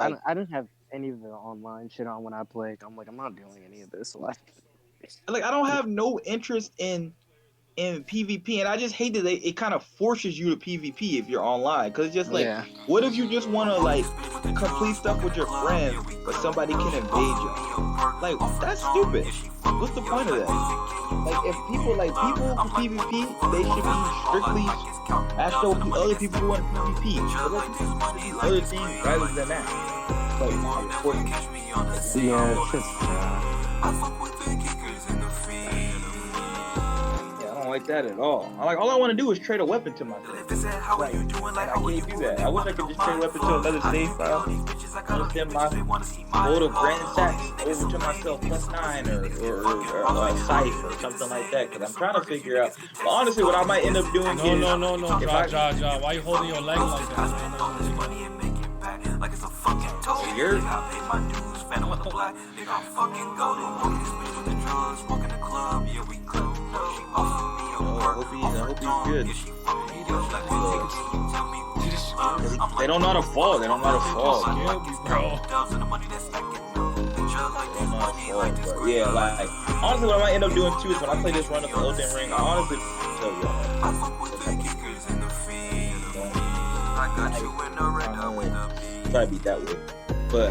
Like, I don't have any of the online shit on when I play. I'm like, I'm not doing any of this. Like, I don't have no interest in PvP, and I just hate that it kind of forces you to PvP if you're online, because it's just like, yeah. what if you just want to like complete stuff with your friends, but somebody can invade y'all? Like, that's stupid. What's the point of that? Like, if people for PvP, they should be strictly matched up with other people who want to PvP. But let people do other things rather than that. But nah, you're forcing it. Like, you're not. Yeah, it's just Yeah, I don't like that at all. All I want to do is trade a weapon to myself. Like, and I can't do that. I wish I could just trade a weapon to another save file. And send my load of grand sacks over to myself +9 or a scythe or something like that. Because I'm trying to figure out. But honestly, what I might end up doing No, is no, no, no, if I Ja. Why you holding your leg like that? you're I hope he's good. They don't know how to fall. They don't know how to fall. Bro. But yeah, like honestly, what I might end up doing too is when I play this run of the Elden Ring, I honestly tell you, probably be that way. But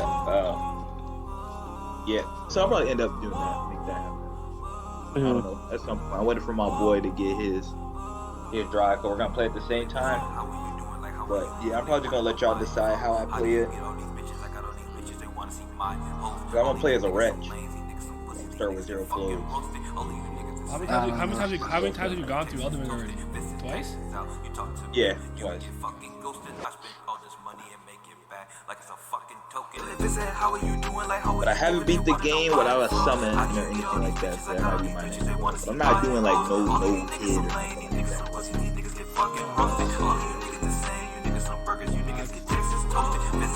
yeah, so I'll probably end up doing that, make that happen. I don't know. At some point, I waited for my boy to get his dry, cause we're gonna play at the same time. But yeah, I'm probably just gonna let y'all decide how I play it. I'm gonna play as a wretch. Start with 0 clothes. How many times have you gone through Elden Ring already? Twice? Yeah, twice. But I haven't beat the game without a summon or anything like that, so that might be my next one. But I'm not doing like no hit or something like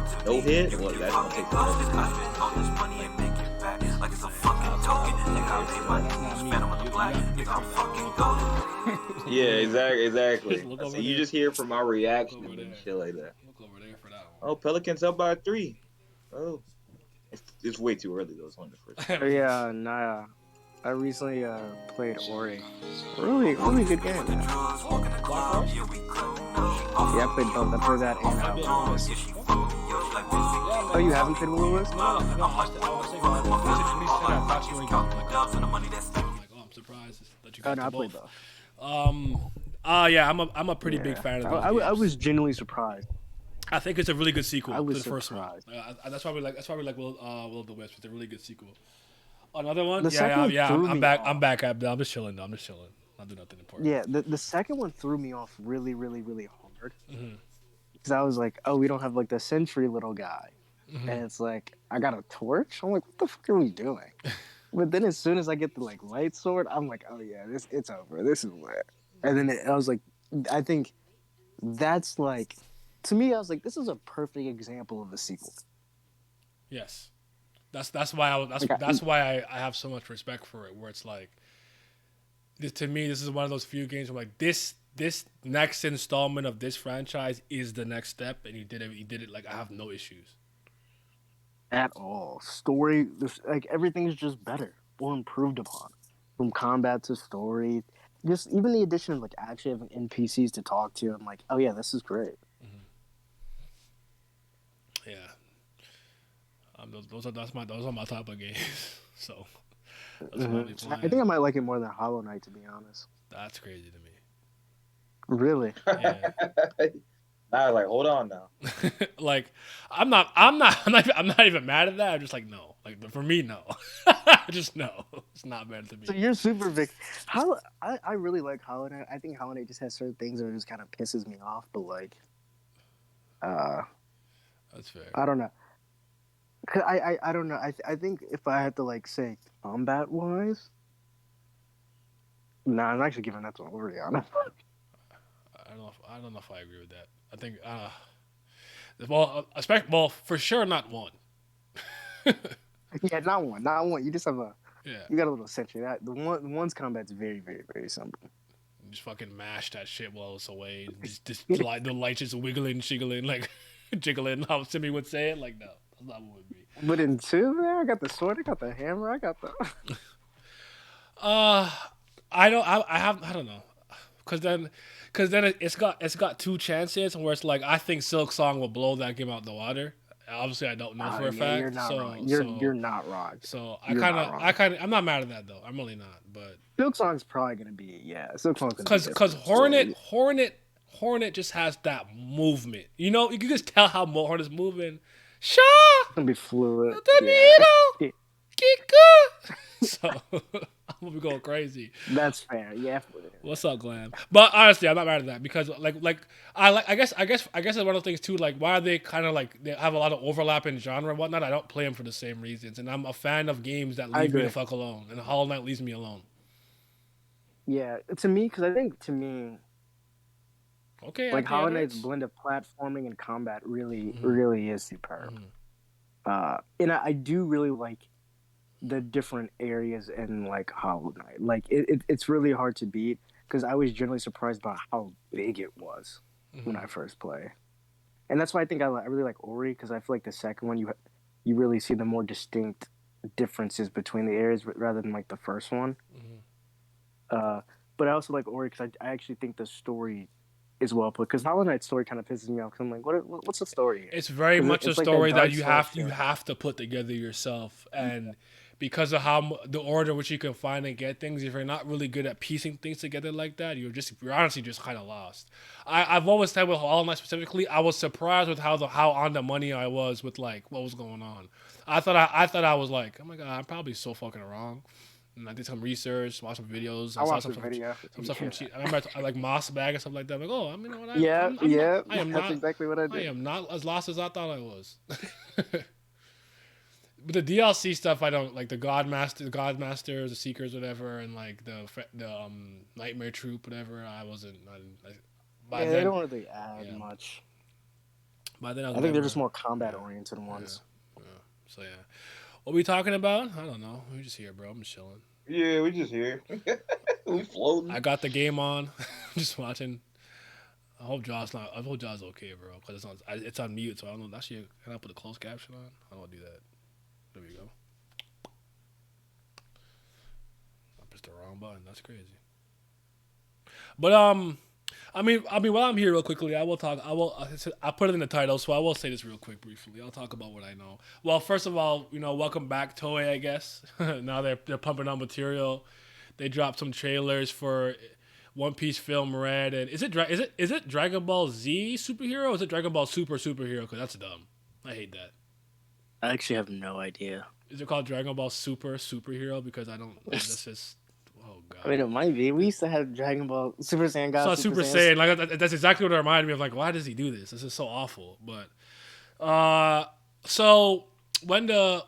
that. No hit? Well, that's gonna take yeah, exactly. So you just hear from my reaction and shit like that. Look over there for that Oh, Pelicans up by 3. Oh, it's way too early though. It's only the first. one. yeah. Nah, I recently played Ori. Really good game, man. Black Forest? Yeah, I played both. I played that and Lewis. Oh, you haven't played Lewis? No, I thought you were I'm surprised that you Oh got no, to I played both. both. Yeah, I'm a pretty big fan of those I games. was genuinely surprised. I think it's a really good sequel I to was the first one. surprised. That's why we like. That's why we like Will of the Wisp. It's a really good sequel. Another one. The second one threw I'm me back. off. I'm back. I'm just chilling. I'm just chilling. I'll do nothing important. Yeah, the second one threw me off really hard. Because I was like, oh, we don't have like the sentry little guy. And it's like, I got a torch? I'm like, what the fuck are we doing? But then as soon as I get the like light sword, I'm like, oh yeah, it's over. This is lit. And then I was like, I think that's like, to me, I was like, this is a perfect example of a sequel. Yes, that's why I have so much respect for it. Where it's like, to me, this is one of those few games where I'm like this next installment of this franchise is the next step, and he did it. He did it like I have no issues At all. Story, like everything's just better or improved upon. From combat to story. Just even the addition of like actually having NPCs to talk to. I'm like, oh yeah, this is great. Yeah. Those are my type of games. So that's what I'll be playing. I think I might like it more than Hollow Knight, to be honest. That's crazy to me. Really? Yeah. I was like, hold on now. Like, I'm not even mad at that. I'm just like, no. Like, for me, no. Just no. It's not bad to me. So you're super big. I really like Hollow Knight. I think Hollow Knight just has certain things that just kind of pisses me off, but like, that's fair. I don't know. Cause I don't know. I think if I had to like say combat wise, nah, I'm actually giving that to Oriana. I don't know if I agree with that. I think well, for sure not one. Yeah, not one. You just have Yeah. you got a little sentry. That one's combat's very simple. Just fucking mash that shit while it's away. Just the light just wiggling, shiggling like. jiggling how Simi would say it. Like, no, that's not what it would be. But in 2, man, I got the sword, I got the hammer, I got the. Uh, I don't. I don't know, cause then it's got two chances where it's like I think Silk Song will blow that game out the water. Obviously, I don't know for a fact. You're not so wrong. so You're not wrong. so You're not wrong. I'm not mad at that though. I'm really not. But Silk Song's probably gonna be Silk Song's gonna be because Hornet just has that movement. You know, you can just tell how Hornet's moving. Shaw, It's gonna be fluid. Danilo, Kika. So I'm gonna be going crazy. That's fair. Yeah. What's up, Glam? But honestly, I'm not mad at that because I guess it's one of those things too. Like, why are they kind of like they have a lot of overlap in genre and whatnot? I don't play them for the same reasons, and I'm a fan of games that leave me the fuck alone. And Hollow Knight leaves me alone. Yeah, to me, because I think to me, okay, like Hollow Knight's blend of platforming and combat really is superb. And I do really like the different areas in like Hollow Knight. Like it's really hard to beat because I was generally surprised by how big it was when I first play, and that's why I think I really like Ori because I feel like the second one you really see the more distinct differences between the areas rather than like the first one. But I also like Ori because I actually think the story is well put. Because Hollow Knight's story kind of pisses me off. Because I'm like, what's the story here? It's very much a story that you have to put together yourself, and because of how the order which you can find and get things, if you're not really good at piecing things together like that, you're honestly just kind of lost. I've always said with Hollow Knight specifically, I was surprised with how on the money I was with like what was going on. I thought I was like, oh my god, I'm probably so fucking wrong. And I did some research, watched some videos. I watched some video. Some stuff from I remember I like Moss Bag and stuff like that. I'm like, oh, I mean, you know what? I am that's not exactly what I did. I am not as lost as I thought I was. But the DLC stuff, I don't like the Godmasters, the Seekers, whatever, and like the Nightmare Troop, whatever. I wasn't. They don't really add much. By then, I think they're just more combat oriented ones. Yeah. So yeah. What we talking about? I don't know. We're just here, bro. I'm just chilling. Yeah, we just here. We floating. I got the game on. Just watching. I hope Josh's okay, bro. Because it's on mute, so I don't know. That's you. Can I put a closed caption on? I don't do that. There we go. I pressed the wrong button. That's crazy. But I mean, while I'm here, real quickly, I'll put it in the title, so I will say this real quick, briefly. I'll talk about what I know. Well, first of all, welcome back, Toei. I guess now they're pumping out material. They dropped some trailers for One Piece Film Red, and is it Dragon Ball Z superhero? Or is it Dragon Ball Superhero? Because that's dumb. I hate that. I actually have no idea. Is it called Dragon Ball Superhero? Because I don't. That's just. Oh god. I mean, it might be. We used to have Dragon Ball Super Saiyan God. So Super Saiyan, like that's exactly what it reminded me of. Like, why does he do this? This is so awful. But, so when the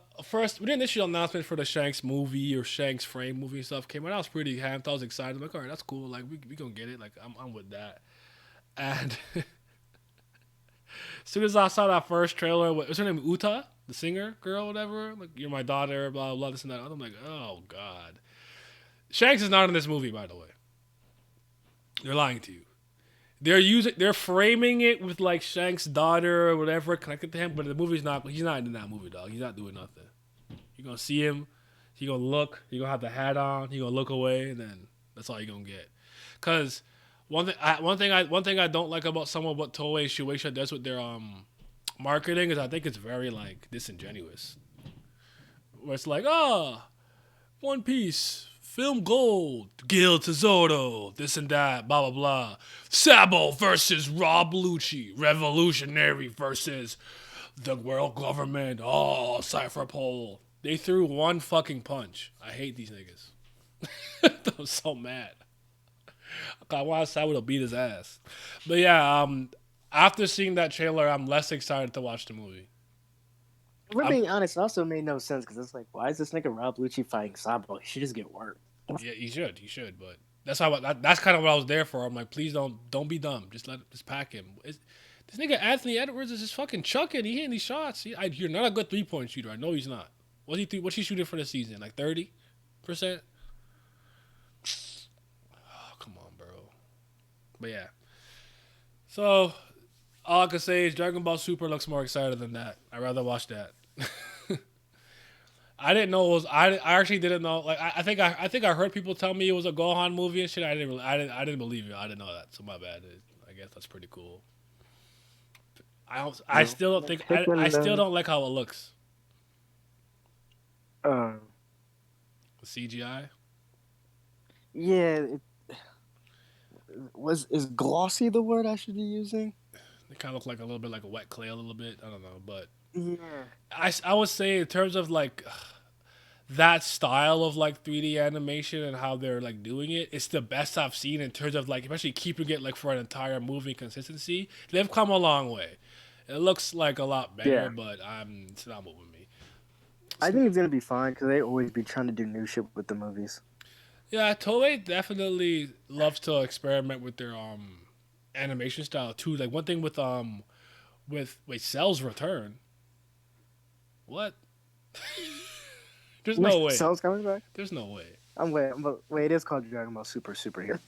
initial announcement for the Shanks movie or Shanks frame movie and stuff came out, I was pretty hamped. I was excited. I'm like, all right, that's cool. Like, we gonna get it. Like, I'm with that. And as soon as I saw that first trailer, what's her name? Uta, the singer girl, whatever. Like, you're my daughter, blah blah, this and that. I'm like, oh god. Shanks is not in this movie, by the way. They're lying to you. They're framing it with like Shanks' daughter or whatever connected to him, but the movie's not. He's not in that movie, dog. He's not doing nothing. You're gonna see him. You're gonna look. You're gonna have the hat on. You're gonna look away, and then that's all you're gonna get. Cause one thing I don't like about some of what Toei Shueisha does with their marketing is I think it's very like disingenuous. Where it's like, One Piece. Film Gold, Gil Tesoro, this and that, blah, blah, blah. Sabo versus Rob Lucci, Revolutionary versus the world government, Cypher Pole. They threw one fucking punch. I hate these niggas. I'm so mad. I want Sabo to beat his ass. But yeah, after seeing that trailer, I'm less excited to watch the movie. If we're being honest, it also made no sense because it's like, why is this nigga Rob Lucci fighting Sabo? He should just get worked. Yeah, he should, but that's kind of what I was there for. I'm like, please don't be dumb. Just pack him. This nigga Anthony Edwards is just fucking chucking. He hitting these shots. You're not a good 3-point shooter. I know he's not. What's he shooting for the season? Like 30%? Oh, come on, bro. But yeah. So All I can say is Dragon Ball Super looks more exciting than that. I'd rather watch that. I didn't know it was. I actually didn't know. Like I think I heard people tell me it was a Gohan movie and shit. I didn't believe it. I didn't know that. So my bad. I guess that's pretty cool. I still don't think I still don't like how it looks. Uh, The CGI. yeah. Is glossy the word I should be using? It kind of look like a little bit like a wet clay, a little bit. I don't know, but Yeah. I would say in terms of like that style of like 3D animation and how they're like doing it, it's the best I've seen in terms of like especially keeping it like for an entire movie consistency. They've come a long way. It looks like a lot better, but it's not moving me. I think it's gonna be fine because they always be trying to do new shit with the movies. Yeah, Toei definitely loves to experiment with their animation style too. Like one thing with Cell's return. What? There's no way. Cell's coming back? There's no way. Wait, it is called Dragon Ball Super here.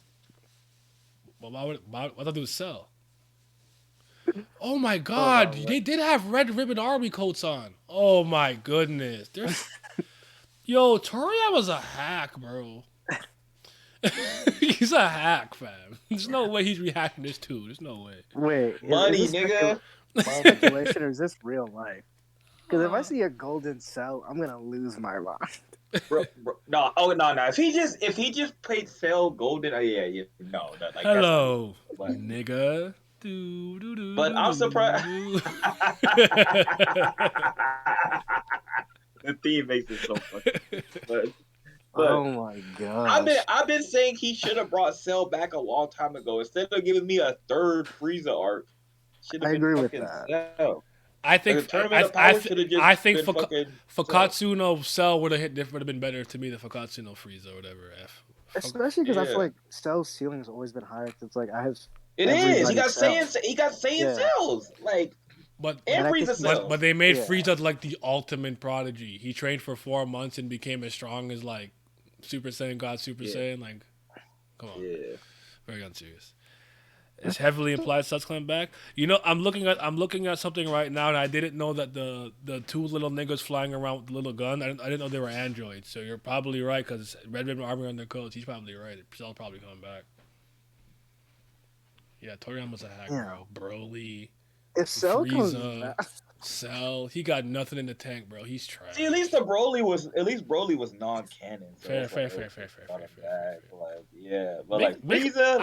Well, why thought it was Cell? Oh my God! They did have Red Ribbon Army coats on. Oh my goodness! Yo, Toriyama's a hack, bro. He's a hack, fam. There's no way he's reacting this too. There's no way. Wait, money, nigga. Speculation or is this real life? Because if I see a golden Cell, I'm gonna lose my mind. bro, no. If he just played Cell Golden, no. Like, hello, but, nigga. But I'm surprised. The theme makes it so funny. But oh my god! I've been saying he should have brought Cell back a long time ago instead of giving me a third Frieza arc. I agree with that. Cell. I think Fakatsu no Cell would have been better to me than Fakatsu no Frieza or whatever. Especially because I feel like Cell's ceiling has always been higher. It's like I have. It is. He got Saiyan cells. Like, but Frieza cells. But they made Frieza like the ultimate prodigy. He trained for 4 months and became as strong as like Super Saiyan God, Super Saiyan. Like, come on. Yeah. Very unserious. It's heavily implied Suns coming back. You know, I'm looking at something right now, and I didn't know that the two little niggas flying around with the little gun. I didn't know they were androids. So you're probably right because Red Ribbon Army on their coats. He's probably right. Cell's probably coming back. Yeah, Toriyama's a hack, bro. Broly, if Cell comes back, Cell, he got nothing in the tank, bro. He's trash. See, at least Broly was non-canon. So fair. Like, yeah, but like Frieza,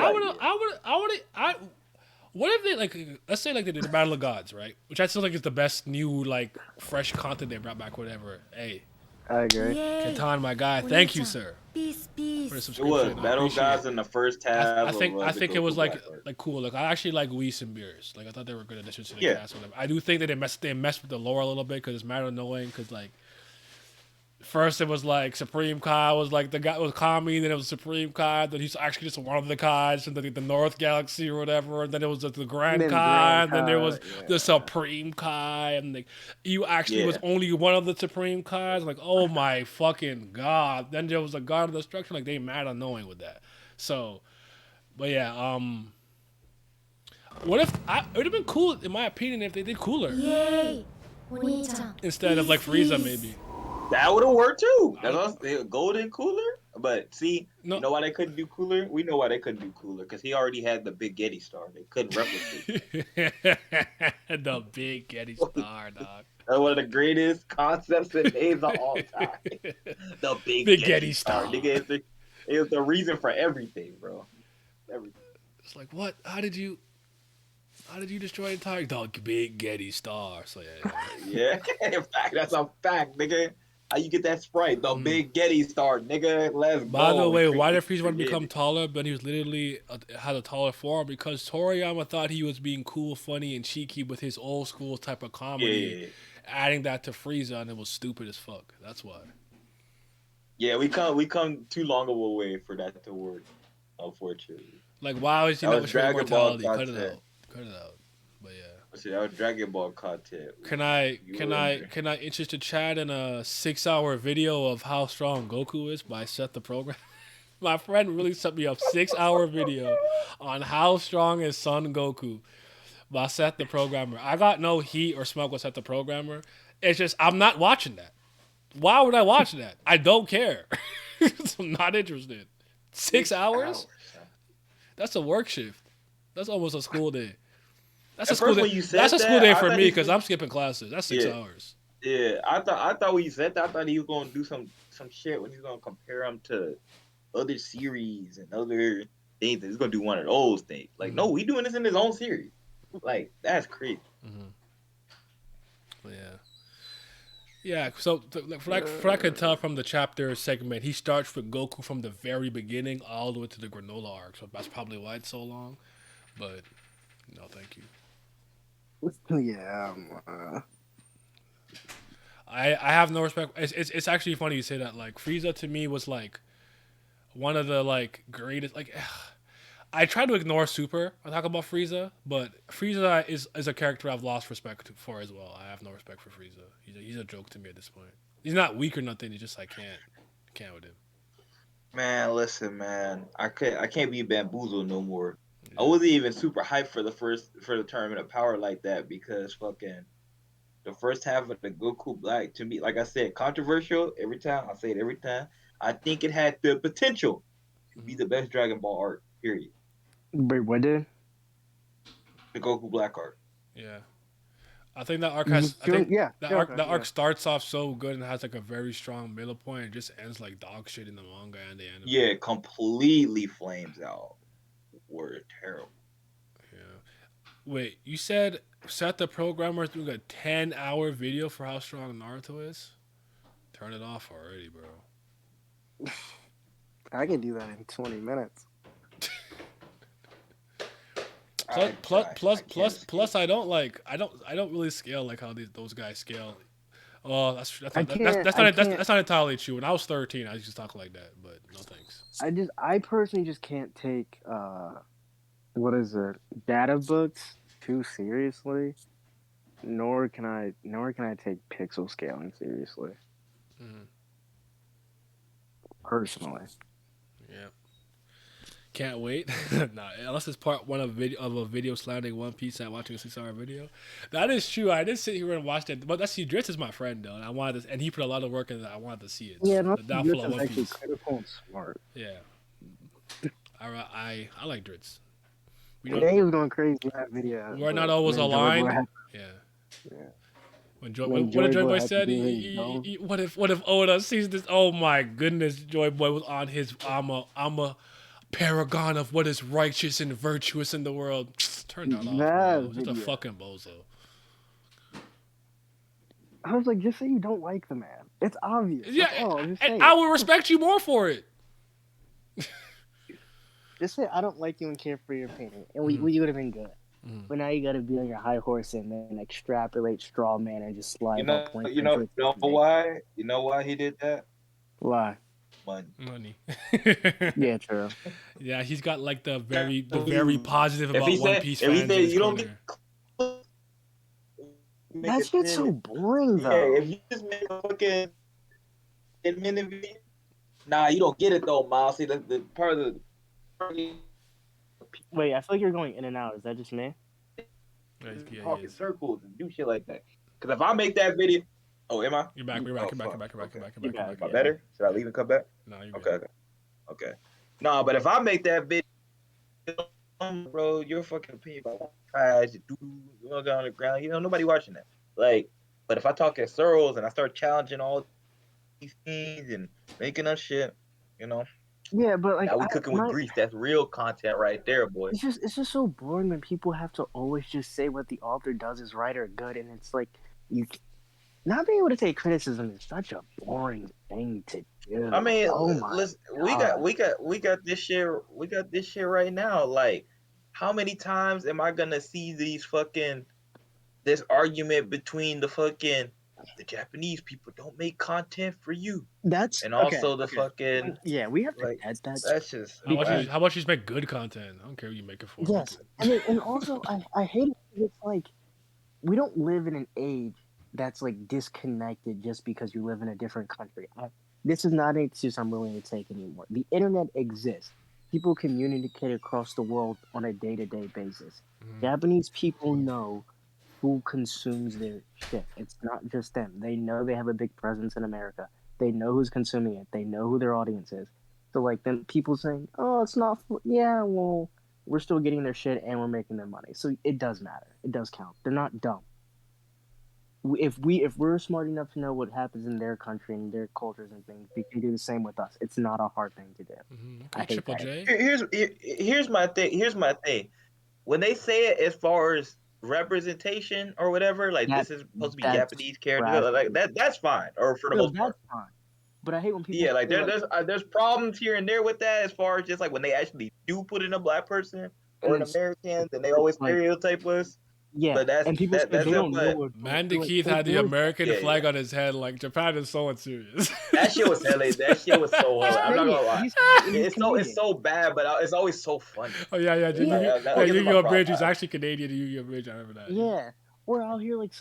what if they like? Let's say like they did the Battle of Gods, right? Which I still think is the best new like fresh content they brought back. Whatever. Hey, I agree. Katan, my guy, thank you, sir. Peace. For the it subscription. was Battle of Gods in the first half. I think it was like cool. Like I actually like Whis and Beers. Like I thought they were good additions to the cast. Whatever. I do think that they messed with the lore a little bit because it's mad annoying. Because like first it was like Supreme Kai was like the guy was Kami, then it was Supreme Kai, then he's actually just one of the Kais from the North Galaxy or whatever. And then it was the Grand Kai, and then there was the Supreme Kai, and like you actually was only one of the Supreme Kais. Like, oh my fucking god! Then there was a God of Destruction. Like they mad annoying with that. So, but yeah, what if it would have been cool in my opinion if they did cooler instead of like Frieza maybe. That would have worked too. That was golden cooler. But see, you know why they couldn't do cooler? We know why they couldn't do cooler because he already had the big Getty star. They couldn't replicate the big Getty star, dog. That's one of the greatest concepts and names of all time. The big Getty star. Nigga, it was the reason for everything, bro. Everything. It's like, what? How did you destroy the entire big Getty star? So yeah. In fact, that's a fact, nigga. How you get that Sprite? The big Getty star, nigga. Let's go. By the way, why did Frieza want to become taller? But he was literally had a taller form because Toriyama thought he was being cool, funny, and cheeky with his old school type of comedy. Adding that to Frieza, and it was stupid as fuck. That's why. Yeah, we come too long of a way for that to work, unfortunately. Like, why was he not showing mortality? Cut it out. But yeah. See, that was Dragon Ball content. Can I interest the chat in a 6-hour video of how strong Goku is by Seth the Program? My friend really sent me a 6-hour video on how strong is Son Goku. by Seth the Programmer. I got no heat or smoke with Seth the Programmer. It's just I'm not watching that. Why would I watch that? I don't care. I'm not interested. 6 hours? That's a work shift. That's almost a school day. That's a school day. That's a school day for me because I'm skipping classes. That's 6 hours. Yeah, I thought when you said that, I thought he was gonna do some shit when he's gonna compare them to other series and other things. He's gonna do one of those things. Like, no, we doing this in his own series. Like, that's crazy. Yeah. Yeah, so from what I can tell from the chapter segment, he starts with Goku from the very beginning all the way to the Granola arc. So that's probably why it's so long. But no, thank you. Yeah. I have no respect. It's actually funny you say that. Like Frieza to me was like one of the like greatest. Like I try to ignore Super when I talk about Frieza, but Frieza is a character I've lost respect for as well. I have no respect for Frieza. He's a joke to me at this point. He's not weak or nothing. He just I can't with him. Man, listen, man, I can't be bamboozled no more. Yeah. I wasn't even super hyped for the tournament of power like that because fucking the first half of the Goku Black to me, like I said, controversial every time. I say it every time. I think it had the potential to be the best Dragon Ball arc. Period. Wait, what did? The Goku Black arc. Yeah. I think that arc has. That arc starts off so good and has like a very strong middle point. It just ends like dog shit in the manga and the anime. Yeah, completely flames out. Were terrible. Yeah. Wait, you said Seth the Programmer is doing a 10-hour video for how strong Naruto is? Turn it off already, bro. I can do that in 20 minutes. Plus, I don't really scale like how those guys scale. Oh, that's not entirely true. When I was 13, I used to talk like that, but no thanks. I personally just can't take data books too seriously, nor can I take pixel scaling seriously. Mm-hmm. Personally. Yeah. Can't wait. Nah, unless it's part one of a video slandering One Piece and watching a 6-hour video. That is true. I did sit here and watch that. But Dritz is my friend though, and I wanted to, and he put a lot of work in that. I wanted to see it. Yeah, the downfall of One Piece. Critical and smart. Yeah. I like Dritz. He was going crazy in that video. We're not always aligned. Yeah. When Joy Boy said, "What if Oda sees this? Oh my goodness!" Joy Boy was on his I'm a paragon of what is righteous and virtuous in the world. Turn that off, bro. Just a fucking bozo. I was like, just say you don't like the man. It's obvious. Yeah, and I will respect you more for it. Just say I don't like you and care for your opinion, and we would have been good. But now you got to be on your high horse and then extrapolate straw man and just slide. You know why? You know why he did that? Why? Money. Yeah, true. Yeah, he's got like the very positive about One Piece fans. If he said you don't get, that's just so boring though. Yeah, if you just make a fucking 10-minute video, nah, you don't get it though, Miles. See, the part of the. Wait, I feel like you're going in and out. Is that just me? Yeah, talk in circles and do shit like that. Because if I make that video, am I? You're back. You're back. Am I better? Should I leave and come back? No, you're okay. No, but if I make that video, bro, your fucking opinion about trash, you go down the ground, nobody watching that. Like, but if I talk in circles and I start challenging all these things and making up shit, Yeah, but like now we cooking with grease. That's real content right there, boy. It's just so boring when people have to always just say what the author does is right or good, and it's like you not being able to take criticism is such a boring thing to do. I mean, listen, we got this shit. We got this shit right now. Like, how many times am I gonna see this argument between the Japanese people don't make content for you? Fucking yeah. We have to add that. That's just how about you just make good content? I don't care what you make it for. Yes, and also I hate it. It's like we don't live in an age that's like disconnected just because you live in a different country. This is not an excuse I'm willing to take anymore. The internet exists. people communicate across the world on a day-to-day basis. Mm-hmm. Japanese people know who consumes their shit. It's not just them. They know they have a big presence in America. They know who's consuming it. They know who their audience is. So like then people saying, "Oh, it's not." Yeah, well, we're still getting their shit and we're making their money. So it does matter. It does count. They're not dumb. If we're smart enough to know what happens in their country and their cultures and things, we can do the same with us. It's not a hard thing to do. Mm-hmm. I Okay, hate Triple that. J. Here's my thing. Here's my thing. When they say it as far as representation or whatever, like That this is supposed to be that's Japanese characters, trash to like me. that's fine, or for the No, most part. that's fine. But I hate when people Yeah, like say like, there's problems here and there with that as far as just like when they actually do put in a black person and or then an American, then they it's always like, stereotype us. yeah, But that's and people that say that's they it. don't know But what black. Mandy Like Keith had the there was American yeah, yeah, flag on his head. Like Japan is so unserious. that shit was hella. That shit was so hella. I'm say not it. gonna lie. He's It's Canadian. so bad, but it's always so funny. Oh yeah, yeah, Yeah, yeah. I or give him my Yu-Gi-Oh! props. Bridge. He's actually Canadian. Yu-Gi-Oh! Bridge. I remember that. Yeah. yeah. Or I'll hear like,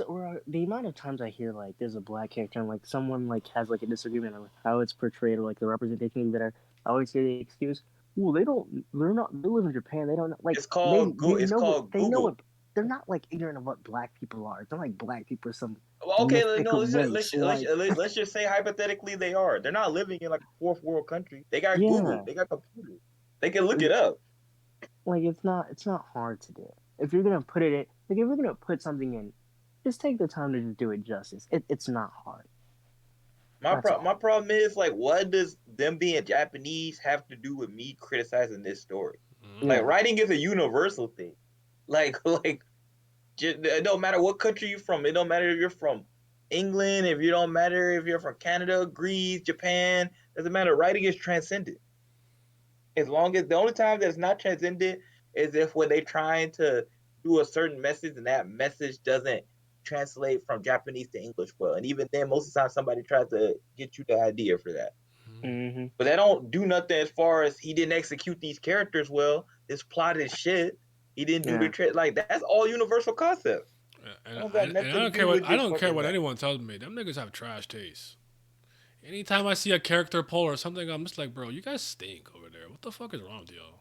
the amount of times I hear like there's a black character and like someone like has like a disagreement on how it's portrayed or like the representation that I always hear the excuse. Well, they don't. They're not. They live in Japan. They don't know. Like It's called they It's know what called they know Google. what. They're not like ignorant of what black people are. It's not like black people are some Well, okay, no, mythical race. Like let's just say hypothetically they are. They're not living in like a fourth world country. They got Google. yeah, They got computers. They can look it up. like it's not hard to do. If you're gonna put it in, like if you're gonna put something in, just take the time to just do it justice. It's not hard. That's My all. problem is like, what does them being Japanese have to do with me criticizing this story? Mm-hmm. Like, Yeah, writing is a universal thing. Like it don't matter what country you're from. It don't matter if you're from England. If you don't matter if you're from Canada, Greece, Japan. Doesn't matter. Writing is transcendent. As long as the only time that it's not transcendent is if when they're trying to do a certain message and that message doesn't translate from Japanese to English well. And even then, most of the time somebody tries to get you the idea for that. mm-hmm. But they don't do nothing as far as he didn't execute these characters well. This plot is shit. He didn't do Yeah. the like that's all universal concepts. And It don't got I nothing to don't care do what with just fucking what anyone tells me. Them niggas have trash taste. Anytime I see a character poll or something, I'm just like, bro, you guys stink over there. What the fuck is wrong with y'all?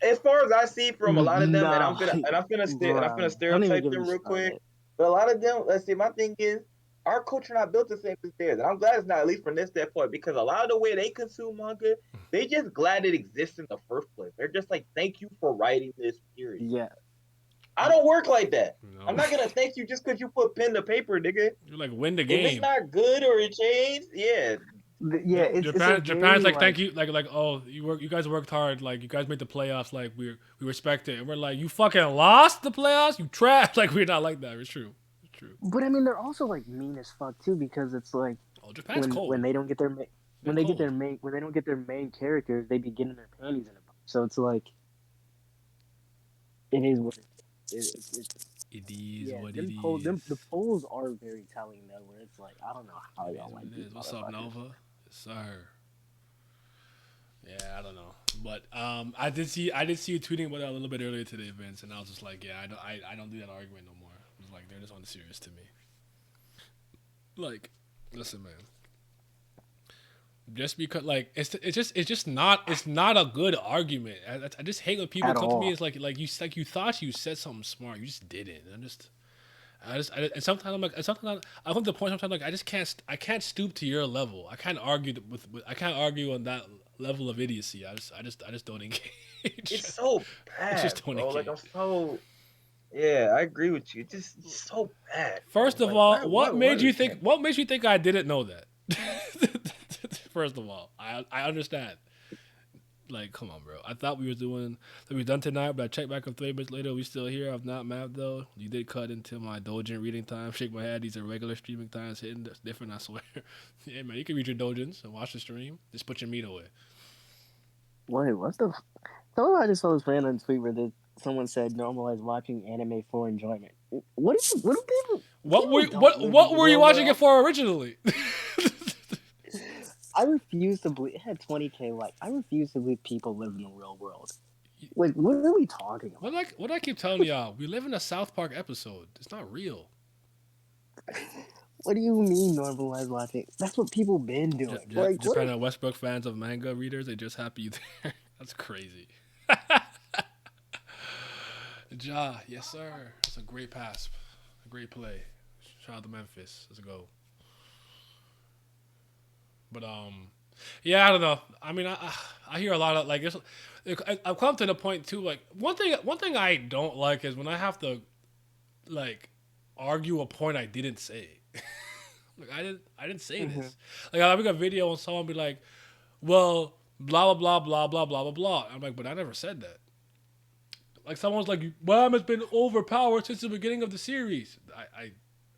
As far as I see from a lot of them, and Nah, I'm gonna bro, don't even stereotype get me them real quick. started. But a lot of them, let's see, my thing is our culture not built the same as theirs. And I'm glad it's not, at least from this standpoint, because a lot of the way they consume manga, they just glad it exists in the first place. They're just like, thank you for writing this period. Yeah, I don't work like that. You I'm know, not gonna thank you just because you put pen to paper, nigga. you're like win the If it's game. not good or it changed, yeah, yeah. It's a Japan's very like thank you like oh you guys worked hard, like you guys made the playoffs, like we respect it, and we're like, you fucking lost the playoffs, you trash. Like we're not like that. It's true. It's true. But I mean, they're also like mean as fuck too because it's like Oh, Japan's cold. when they don't get their They're when they get cold. their when they don't get their main characters, they be getting their panties in a bunch. So it's like it is what it is. It is Yeah, what it them the is. polls are very telling though. Where it's like I don't know how It y'all is what like it these is. What's up, motherfuckers. Nova? Yes, sir. Yeah, I don't know, but I did see you tweeting about that a little bit earlier today, Vince, and I was just like, yeah, I don't do that argument no more. It was like they're just unserious to me. Like, listen, man. Just because, like, it's not a good argument. I just hate when people At come to me. all. It's like you thought you said something smart, you just didn't. And sometimes I'm like, and sometimes I come to the point sometimes like I can't stoop to your level. I can't argue I can't argue on that level of idiocy. I just don't engage. it's so I bad, just don't bro. Like engage. I'm so yeah, I agree with you. It's so bad, bro. First of Like all, why do they think? what made you think I didn't know that? First of all, I understand. Like, come on, bro. I thought we were done tonight, but I checked back up 3 minutes later. We still here. I've not mapped though. You did cut into my Dojin reading time. Shake my head. These are regular streaming times. Hitting that's different. I swear. Yeah, man. You can read your Dojins and watch the stream. Just put your meat away. Wait, what's the? I just saw this random tweet where someone said normalize watching anime for enjoyment. What do people? People don't live in What the were you real watching it world. for originally? I refuse to believe it had 20K like. I refuse to believe people live in the real world. Like, what are we talking about? What I keep telling y'all, we live in a South Park episode. It's not real. What do you mean normalize watching? That's what people been doing. Like, what? Japan and Westbrook fans of manga readers, they just happy you there. That's crazy. Ja, yes sir. It's a great pass, a great play. Shout out to Memphis. Let's go. But yeah, I don't know. I mean, I hear a lot of like I've come to the point too. Like one thing I don't like is when I have to like argue a point I didn't say. Like I didn't say this. Like I make a video and someone be like, well, blah blah blah blah blah blah blah blah. I'm like, but I never said that. Like someone's like, Wham has been overpowered since the beginning of the series.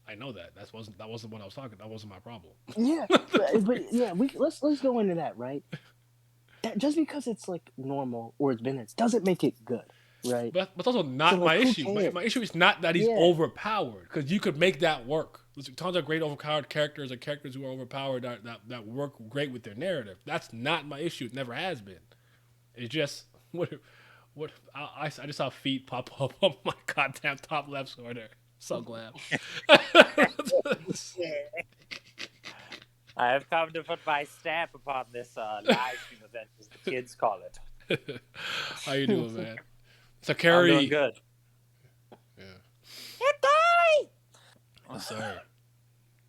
I know that. That wasn't what I was talking. That wasn't my problem. Yeah, but yeah, let's go into that, right? That just because it's like normal or it's minutes doesn't make it good, right? But that's also not my issue. My issue is not that he's overpowered, because you could make that work. There's tons of great overpowered characters, or characters who are overpowered that work great with their narrative. That's not my issue. It never has been. It's just what I just saw feet pop up on my goddamn top left corner. So glad. I have come to put my stamp upon this live stream event, as the kids call it. How you doing, man? So Carrie, I'm doing good. Yeah. Hey, Daddy! Oh, sorry.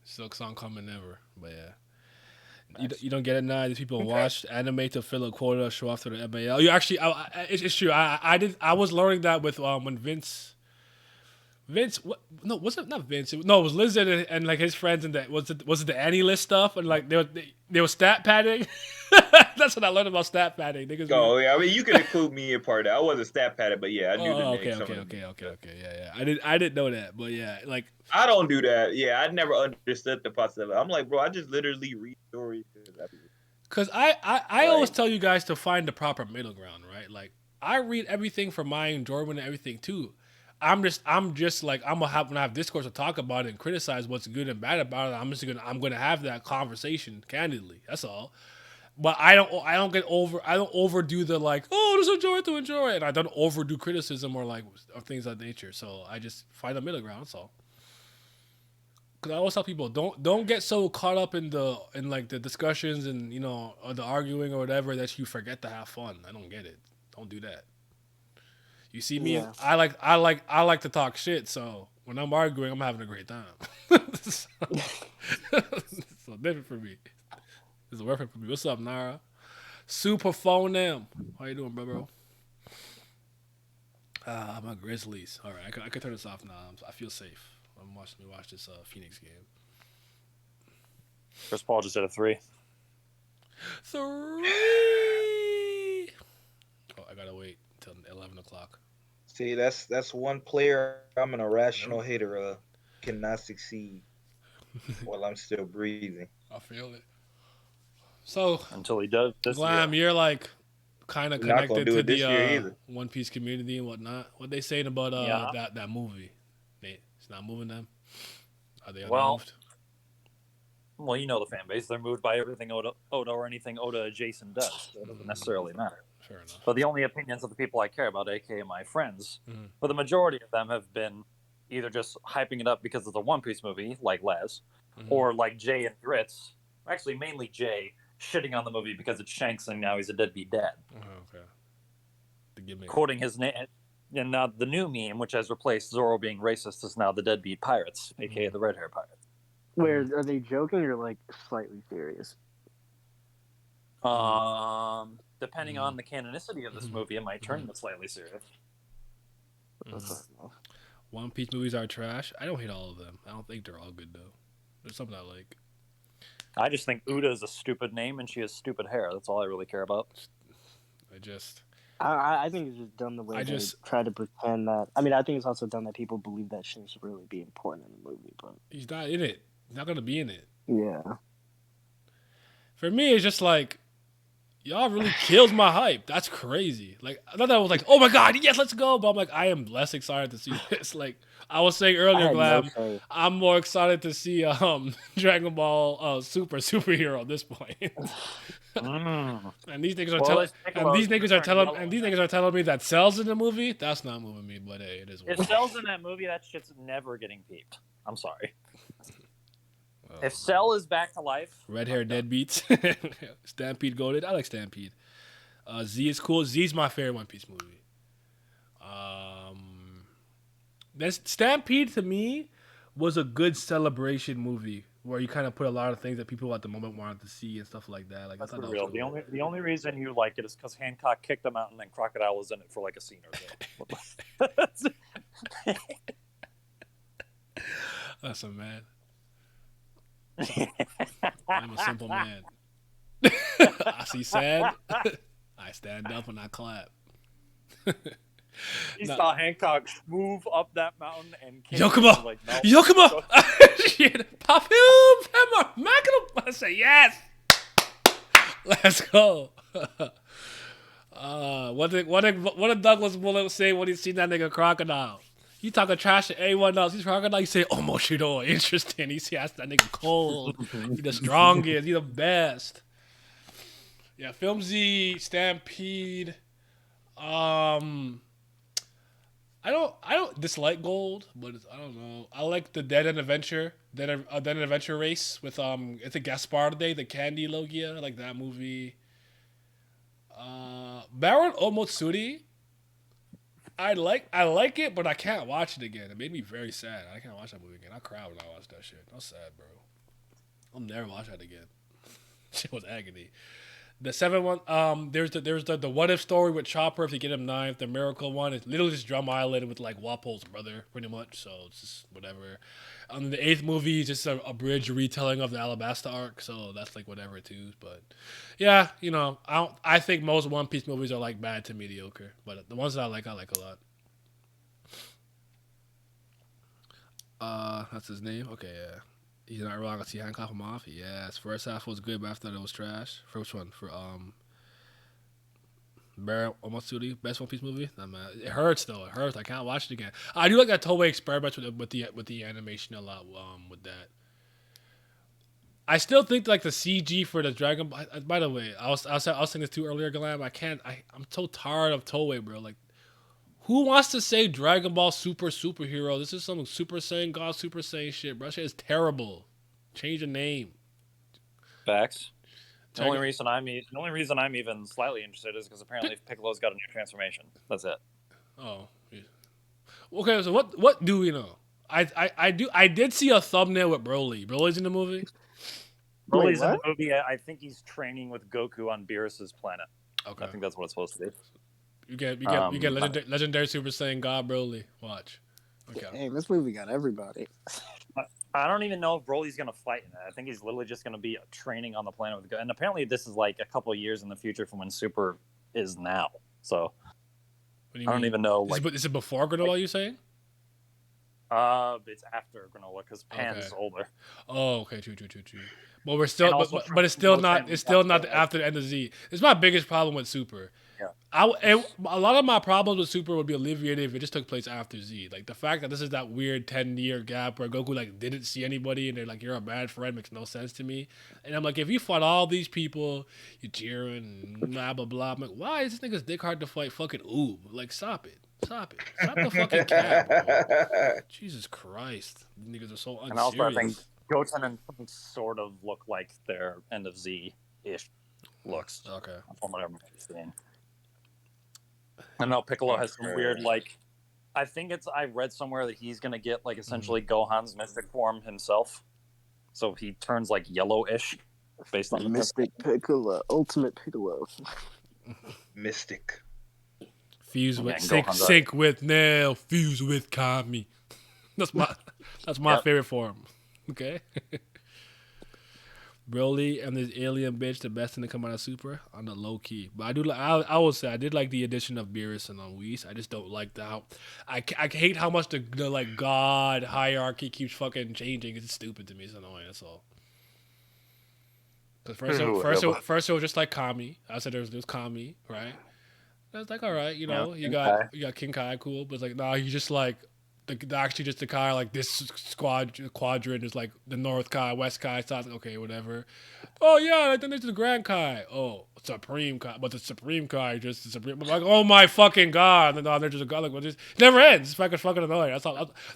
Silk song coming never, but yeah. You don't get it now. These people watch anime to fill a quota, show off to the MAL. You actually, it's true. I was learning that with when Vince, no, was it not Vince? It was Lizard and like his friends, and was it the Annie List stuff, and like they were stat padding. That's what I learned about stat padding. Yeah, I mean you can include me in part of that. I wasn't stat padded, but yeah, I knew the name. Okay. Yeah. I didn't know that, but yeah, like I don't do that. Yeah, I never understood the process of it. I'm like, bro, I just literally read stories. Because I always tell you guys to find the proper middle ground, right? Like I read everything for my enjoyment and everything too. I'm just like when I have discourse to talk about it and criticize what's good and bad about it. I'm gonna have that conversation candidly. That's all. But I don't overdo the like, oh, just enjoy it to enjoy it, and I don't overdo criticism or things of that nature. So I just find a middle ground. That's all. Because I always tell people don't get so caught up in the discussions and or the arguing or whatever that you forget to have fun. I don't get it. Don't do that. You see me? Yeah. I like to talk shit. So when I'm arguing, I'm having a great time. So different for me. It's working for me. What's up, Nara? Super phone them. How you doing, bro? My Grizzlies. All right, I can turn this off now. I feel safe. I'm watch this Phoenix game. Chris Paul just hit a 3. 3. Oh, I gotta wait until 11 o'clock. See, that's one player I'm an irrational hater of. Cannot succeed while I'm still breathing. I feel it. So until he does, Glam, you're like kind of connected to the One Piece community and whatnot. What they saying about that movie? It's not moving them. Are they unmoved? Well, you know the fan base. They're moved by everything Oda or anything Oda adjacent does. So it doesn't necessarily matter. Fair enough. But the only opinions of the people I care about, aka my friends, for the majority of them have been either just hyping it up because of the One Piece movie, like Les, or like Jay and Grits. Actually, mainly Jay, shitting on the movie because it's Shanks and now he's a deadbeat dad. Oh, okay. Quoting his name. And now the new meme, which has replaced Zoro being racist, is now the deadbeat pirates, aka the red hair pirates. Where are they joking or like slightly serious? Depending on the canonicity of this movie, it might turn slightly serious. One Piece movies are trash. I don't hate all of them. I don't think they're all good though. There's something I like. I just think Uda is a stupid name and she has stupid hair. That's all I really care about. I think it's just done the way they try to pretend that. I mean, I think it's also done that people believe that shit should really be important in the movie, but he's not in it. He's not gonna be in it. Yeah. For me, it's just like y'all really killed my hype. That's crazy. Like I thought I was like, oh my god, yes, let's go. But I'm like, I am less excited to see this. Like I was saying earlier, Glab, I'm more excited to see Dragon Ball superhero at this point. And these niggas are telling me that Cell's in the movie. That's not moving me, but hey, it is. If Cell's in that movie, that shit's never getting peeped. I'm sorry. If Cell is back to life, red hair deadbeats, Stampede goated. I like Stampede. Z is cool. Z's my favorite One Piece movie. This Stampede to me was a good celebration movie where you kind of put a lot of things that people at the moment wanted to see and stuff like that. Like That's I thought for that real. was cool. The only reason you like it is because Hancock kicked him out and then Crocodile was in it for like a scene or so. That's a man. I'm a simple man. I see sand. I stand up and I clap. He saw Hancock move up that mountain and Yokomo! like, no, Yokomo! Shit. Perfume! I say yes! Let's go. What did Douglas Bullock say when he seen that nigga Crocodile? You talking trash to anyone else. He's Crocodile. You say, oh, Moshiro, interesting. He see that nigga cold. He the strongest. He the best. Yeah, Film Z, Stampede. I don't dislike Gold, but I don't know. I like the Dead End Adventure, Dead End Adventure race with it's a Gaspar Day, the Candy Logia. I like that movie. Baron Omotsuri. I like it, but I can't watch it again. It made me very sad. I can't watch that movie again. I cried when I watched that shit. I was sad, bro. I'll never watch that again. Shit was agony. The 7-1, there's the what if story with Chopper if you get him knife. The miracle one is literally just Drum Island with like Walpole's brother, pretty much. So it's just whatever. The 8th movie is just a bridge retelling of the Alabasta arc, so that's like whatever too. But yeah, I think most One Piece movies are like bad to mediocre, but the ones that I like a lot. That's his name. Okay, yeah. He's not wrong. I see Hancock him off. Yes, first half was good, but after that it was trash. For which one? For Baron Omotsuri, best One Piece movie. Nah, man, it hurts though. It hurts. I can't watch it again. I do like that Toei experiments with the animation a lot. With that, I still think like the CG for the Dragon Ball. By the way, I was saying this too earlier, Galam. I'm so tired of Toei, bro. Like, who wants to say Dragon Ball superhero? This is some Super Saiyan God Super Saiyan shit, bro. That shit is terrible. Change the name. Facts. The only reason I'm even slightly interested is because apparently Piccolo's got a new transformation. That's it. Oh, yeah. Okay. So what do we know? I did see a thumbnail with Broly. Broly's in the movie. Broly's in the movie. I think he's training with Goku on Beerus's planet. Okay. I think that's what it's supposed to be. You get legendary Super Saiyan God Broly. Watch. Okay. Hey, this movie got everybody. I don't even know if Broly's gonna fight in it. I think he's literally just gonna be training on the planet with Goku. And apparently this is like a couple of years in the future from when Super is now. So I don't even know. Is it before Granola? You saying? It's after Granola because Pan is older. Oh, okay, true. But we're still, but it's still not. It's still not after the end of Z. It's my biggest problem with Super. Yeah. A lot of my problems with Super would be alleviated if it just took place after Z. Like the fact that this is that weird 10-year gap where Goku like didn't see anybody and they're like, "You're a bad friend," makes no sense to me. And I'm like, if you fought all these people, you cheering, blah blah blah. I'm like, why is this nigga's dick hard to fight? Fucking oob. Like, stop it. Stop the fucking cap, bro. Jesus Christ. These niggas are so unserious. And also, I think Goten and Trunks sort of look like their end of Z-ish looks. Okay. From what I'm seeing. I know Piccolo has some weird, like, I read somewhere that he's going to get, like, essentially Gohan's mystic form himself. So he turns, like, yellowish based on the Mystic Piccolo, Ultimate Piccolo. Mystic. Fuse with sync with Nail, fuse with Kami. That's my favorite form. Okay. Broly and this alien bitch, the best thing to come out of Super on the low key. But I will say I did like the addition of Beerus and Whis. I just don't like how I hate how much the like God hierarchy keeps fucking changing. It's stupid to me. It's annoying. That's all. Because first it was just like Kami. I said there was Kami, right? That's like, all right, you got King Kai, cool, but it's like, nah, he's just like actually just the Kai, like this quadrant is like the North Kai, West Kai, South. Okay, whatever. Oh yeah, then there's the Grand Kai. Oh, Supreme Kai, but the Supreme Kai just the Supreme. I'm like, oh my fucking god! And no, they're just a god. Like, well, it never ends. It's fucking annoying.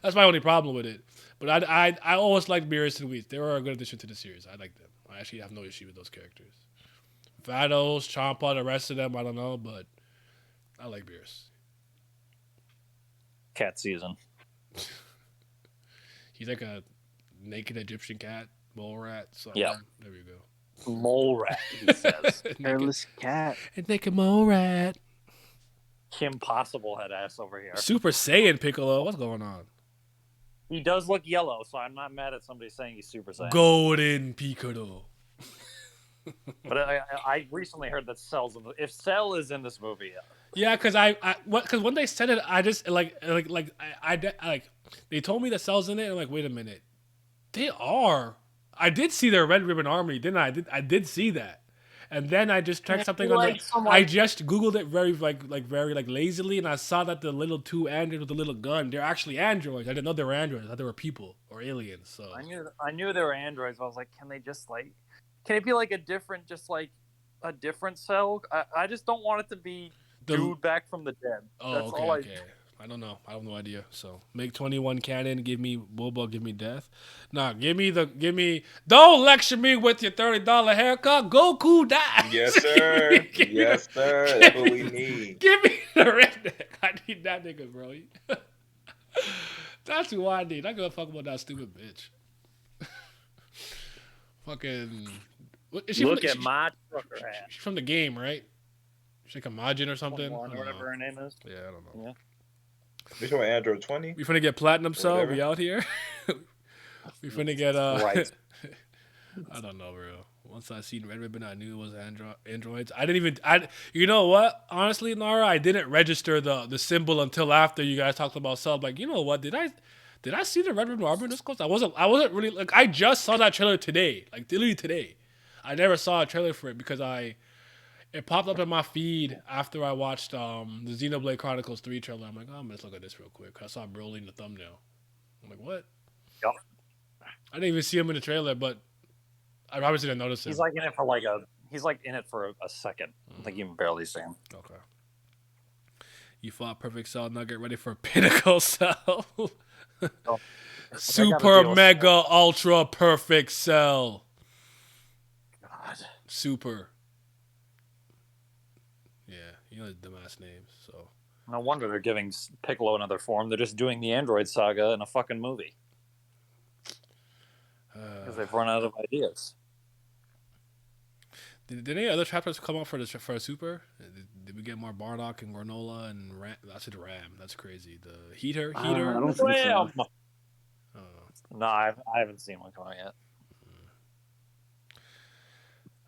That's my only problem with it. But I always liked Beerus and Whis. They were a good addition to the series. I like them. I actually have no issue with those characters. Vados, Champa, the rest of them, I don't know, but I like Beerus. Cat season. He's like a naked Egyptian cat, mole rat. So Yeah. there we go. Mole rat, he says. Hairless cat. A naked mole rat. Kim Possible head ass over here. Super Saiyan Piccolo. What's going on? He does look yellow, so I'm not mad at somebody saying he's Super Saiyan. Golden Piccolo. But I recently heard that Cell's in the, if Cell is in this movie, Yeah, because when they said it, I just like they told me that Cell's in it. And I'm like, wait a minute, they are. I did see their Red Ribbon Army, didn't I? I did see that, and then I just checked something on the. I just googled it very very lazily, and I saw that the little two androids with the little gun, they're actually androids. I didn't know they were androids. I thought they were people or aliens. So I knew they were androids. But I was like, can they just like, can it be like a different Cell? I just don't want it to be dude back from the dead. Oh, That's okay, all okay. I don't know. I have no idea. So make 21 canon. Give me Boba. Give me death. Nah, give me. Don't lecture me with your $30 haircut. Goku dies. Yes, sir. Yes, sir. That's what we need. Give me the redneck. I need that nigga, bro. That's who I need. I give a fuck about that stupid bitch. Fucking. Is she Look from at my trucker hat. She's from the game, right? She's like a Majin or something. Or whatever her name is. Yeah, I don't know. Yeah. We talking Android 20? We finna get platinum cell. Whatever. We out here. We finna get Right. I don't know, bro. Once I seen Red Ribbon, I knew it was androids. I didn't even. You know what? Honestly, Nara, I didn't register the symbol until after you guys talked about cell. Like, you know what? Did I see the Red Ribbon Army this close? I wasn't really like. I just saw that trailer today. Like literally today. I never saw a trailer for it because it popped up in my feed after I watched the Xenoblade Chronicles 3 trailer. I'm like, oh, I'm gonna look at this real quick. I saw Broly in the thumbnail. I'm like, what? Yep. I didn't even see him in the trailer, but I obviously didn't notice him. He's like in it for a second. I think you can barely see him. Okay. You fought Perfect Cell. Now get ready for Pinnacle Cell. Oh, Super Mega Ultra Perfect Cell. God. Super. Yeah, you know the dumbass names. So No wonder they're giving Piccolo another form. They're just doing the Android saga in a fucking movie. Because they've run out of ideas. Did any other chapters come out for a Super? Did we get more Bardock and Granola and Ram? I said Ram. That's crazy. The Heater. I don't think so. No, I haven't seen one coming yet.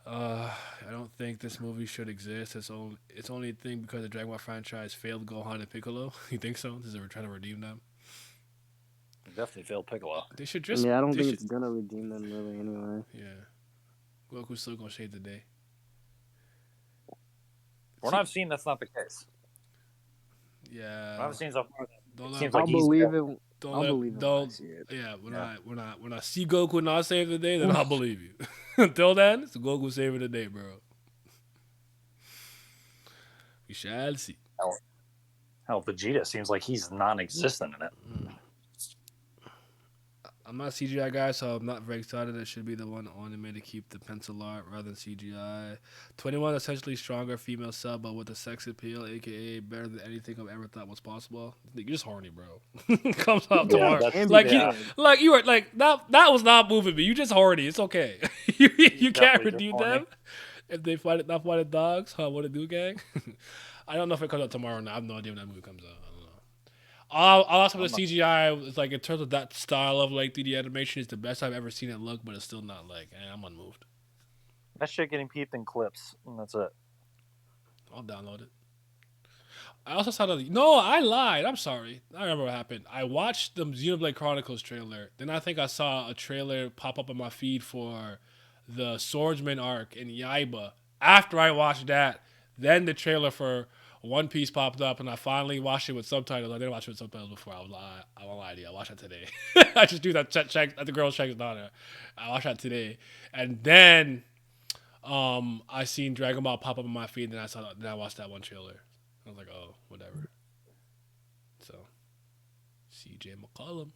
I don't think this movie should exist. It's only a thing because the Dragon Ball franchise failed Gohan and Piccolo. You think so? This is trying to redeem them. Definitely failed Piccolo. They should just. Yeah, I don't think it's gonna redeem them really anyway. Yeah, Goku's still gonna save the day. What I've seen, that's not the case. Yeah. What I've seen so far, I'll believe it. I'll believe it when I see it. Yeah, when I see Goku not save the day, then I'll believe you. Until then, it's Goku saving the day, bro. We shall see. Hell, Vegeta seems like he's non-existent in it. I'm not a CGI guy, so I'm not very excited. It should be the one anime to keep the pencil art rather than CGI. 21 essentially stronger female sub, but with a sex appeal, aka better than anything I've ever thought was possible. You're just horny, bro. Comes out tomorrow. You were like that was not moving me. You just horny. It's okay. you can't redeem them if they not fighting dogs. Huh? What it do, gang? I don't know if it comes out tomorrow or not. I have no idea when that movie comes out. I'll also the CGI is like in terms of that style of like 3D animation is the best I've ever seen it look, but it's still not like I'm unmoved. That shit getting peeped in clips, and that's it. I'll download it. I also saw I lied. I'm sorry. I remember what happened. I watched the Xenoblade Chronicles trailer. Then I think I saw a trailer pop up on my feed for the Swordsman arc in Yaiba. After I watched that, then the trailer for One Piece popped up, and I finally watched it with subtitles. I didn't watch it with subtitles before. I won't lie to you. I watched that today. I just do that check at the girl's check daughter. I watched that today, and then I seen Dragon Ball pop up on my feed, and then I watched that one trailer. I was like, oh, whatever. So, CJ McCollum.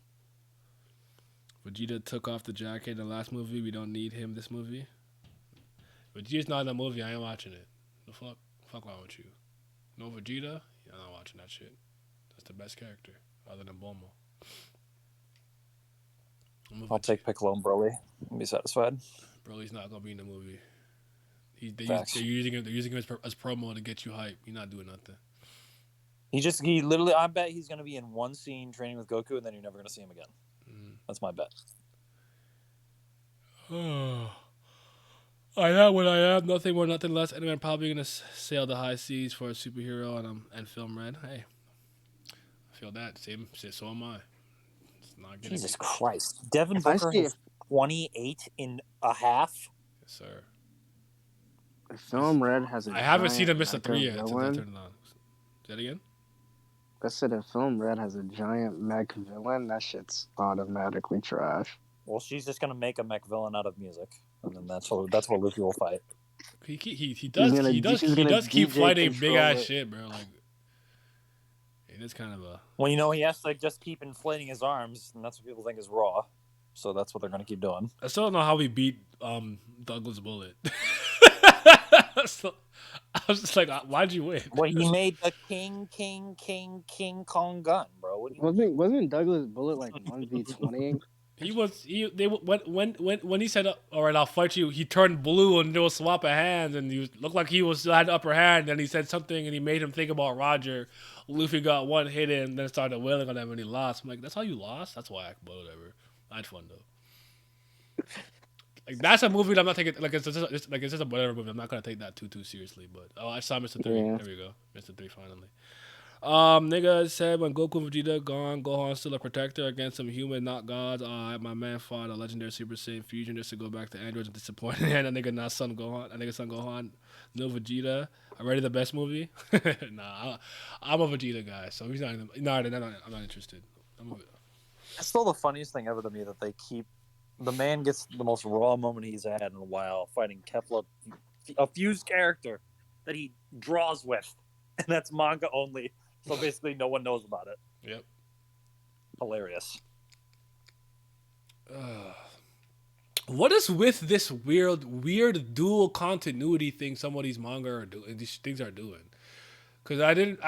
Vegeta took off the jacket in the last movie. We don't need him this movie. Vegeta's not in the movie. I ain't watching it. The fuck wrong with you? No Vegeta? Yeah, I'm not watching that shit. That's the best character, other than Bulma. I'll take Piccolo and Broly and be satisfied. Broly's not gonna be in the movie. They're using him as promo to get you hype. He's not doing nothing. He literally, I bet he's gonna be in one scene training with Goku, and then you're never gonna see him again. That's my bet. I am what I am. Nothing more, nothing less. And I'm probably gonna sail the high seas for a superhero and film red. Hey, I feel that. Same. So am I. It's not Jesus Christ. Devin Booker has 28 and a half. Yes, sir. Film red has a. I haven't seen him miss a 3 yet. Say that again. I said if Film Red has a giant mech villain, that shit's automatically trash. Well, she's just gonna make a mech villain out of music, and then that's what Luffy will fight. He does keep fighting big ass shit, bro. Like it is kind of a. Well, he has to just keep inflating his arms, and that's what people think is raw. So that's what they're gonna keep doing. I still don't know how we beat Douglas Bullet. So, I was just like, why'd you win? Well, he made the King Kong gun, bro. Wasn't Douglas Bullet like 1v20? When he said, all right, I'll fight you, he turned blue and there was a swap of hands and he looked like he had the upper hand, and he said something and he made him think about Roger. Luffy got one hit in and then started wailing on him and he lost. I'm like, that's how you lost? That's whack, but whatever. I had fun though. Like that's a movie that I'm not taking. It's just a whatever movie. I'm not gonna take that too seriously. But I saw Mr. 3. Yeah. There we go, Mr. 3 finally. Nigga said when Goku and Vegeta gone, Gohan's still a protector against some human, not gods. My man fought a legendary Super Saiyan fusion just to go back to androids and disappointed. And that nigga not son Gohan, no Vegeta. Already the best movie? Nah, I'm a Vegeta guy, so he's not. I'm not interested. It's still the funniest thing ever to me that they keep. The man gets the most raw moment he's had in a while fighting Kefla, a fused character that he draws with, and that's manga only. So basically, no one knows about it. Yep. Hilarious. What is with this weird dual continuity thing some of these manga are doing? These things are doing. Because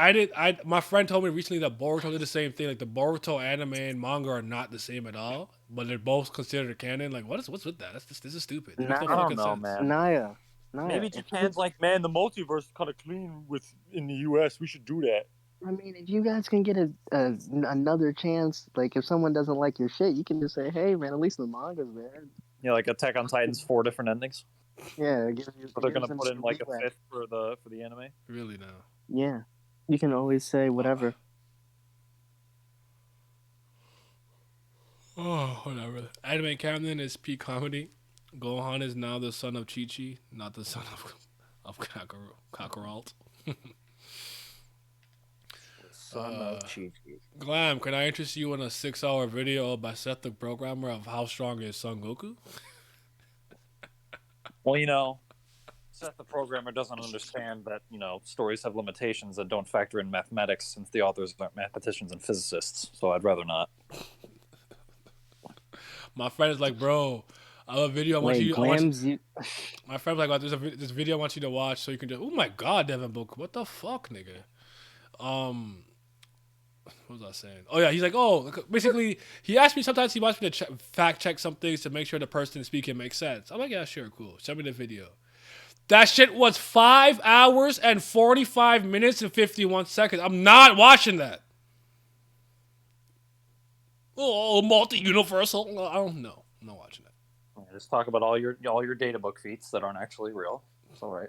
my friend told me recently that Boruto did the same thing. Like the Boruto anime and manga are not the same at all, but they're both considered canon. Like what's with that? This is stupid. I don't know, man. Naya. Maybe Japan's like, man, the multiverse is kind of clean in the U.S. We should do that. I mean, if you guys can get another chance, like if someone doesn't like your shit, you can just say, hey, man, at least the manga's there. Yeah, like Attack on Titan's 4 different endings. Yeah, but they're gonna put in like a 5th for the anime. Really now? Yeah, you can always say whatever. Oh, whatever. Anime canon is peak comedy. Gohan is now the son of Chi-Chi, not the son of Kakarot. Son of Chi-Chi. Glam, can I interest you in a 6-hour video by Seth the Programmer of how strong is Son Goku? Well, Seth the Programmer doesn't understand that, stories have limitations that don't factor in mathematics since the authors aren't mathematicians and physicists, so I'd rather not. My friend is like, bro, I have a video I want you. My friend's like, there's this video I want you to watch so you can just. Oh my god, Devin Booker, what the fuck, nigga? What was I saying? Oh yeah, he's like, basically, he asked me sometimes he wants me to fact check some things to make sure the person speaking makes sense. I'm like, yeah, sure, cool. Send me the video. That shit was 5 hours and 45 minutes and 51 seconds. I'm not watching that. Oh, multi-universal. I don't know. I'm not watching that. Just talk about all your data book feats that aren't actually real. It's all right.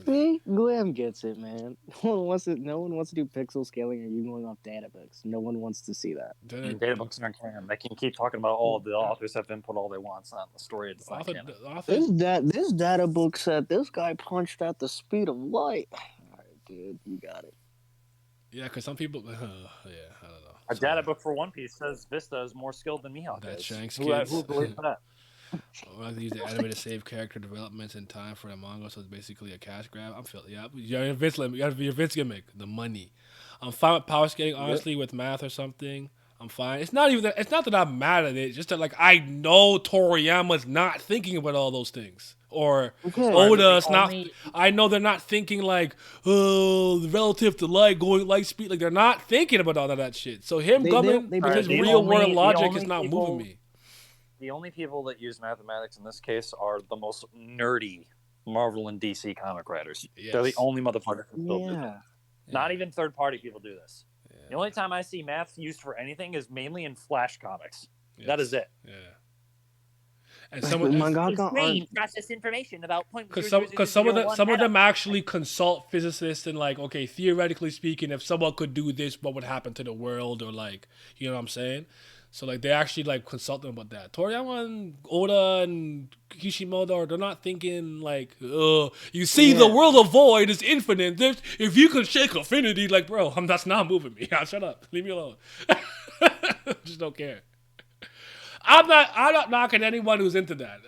See, Glam gets it, man. No one wants to do pixel scaling or you going off data books. No one wants to see that. Data books aren't canon. They can keep talking about all the authors have input all they want. It's not in the story. It's not canon. This data book said this guy punched at the speed of light. All right, dude, you got it. Yeah, because some people, I don't know. A data book for One Piece says Vista is more skilled than Mihawk that is. Shanks Who believes that? I use the anime to save character developments in time for the manga, so it's basically a cash grab. I'm feeling, your Vince gimmick, the money. I'm fine with power skating, honestly, with math or something. I'm fine. It's not even that. It's not that I'm mad at it. It's just that like I know Toriyama's not thinking about all those things, or Okay. Oda's not. I know they're not thinking like, oh, relative to light, going light speed. Like they're not thinking about all of that shit. So him They coming with his real world logic is not moving me. The only people that use mathematics in this case are the most nerdy Marvel and DC comic writers. Yes. They're the only motherfuckers who still do that. Not even third-party people do this. Yeah. The only time I see math used for anything is mainly in Flash comics. Yes. That is it. Yeah. And some of brain process information about point. Because some of them actually consult physicists and like, okay, theoretically speaking, if someone could do this, what would happen to the world, or like, you know what I'm saying? So like they actually like consult them about that. Toriyama and Oda and Kishimoto, they're not thinking like, oh, you see, the world of void is infinite. If you could shake affinity, like, bro, that's not moving me. Shut up, leave me alone. Just don't care. I'm not knocking anyone who's into that,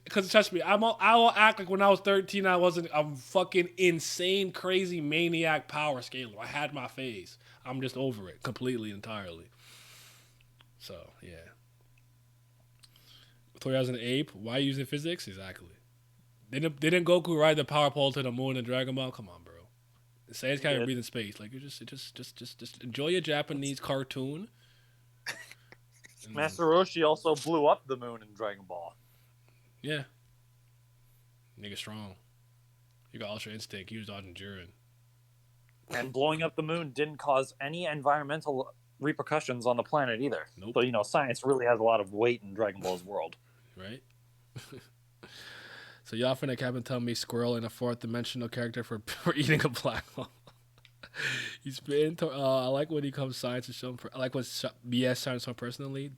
because trust me, I will act like when I was 13, I wasn't a fucking insane, crazy maniac power scaler. I had my phase. I'm just over it completely, entirely. So, yeah. Toriyama's an ape. Why using physics? Exactly. Didn't Goku ride the power pole to the moon in Dragon Ball? Come on, bro. Saiyans can't even breathe in space. Like, you just enjoy your Japanese cartoon. Master Roshi also blew up the moon in Dragon Ball. Yeah. Nigga strong. You got Ultra Instinct. He was dodging Jiren. And blowing up the moon didn't cause any environmental repercussions on the planet either. Nope. So, science really has a lot of weight in Dragon Ball's world. Right? So y'all finna Captain tell me Squirrel in a fourth dimensional character for eating a black hole. He's been I like when he comes science to show him. I like when BS science so personally.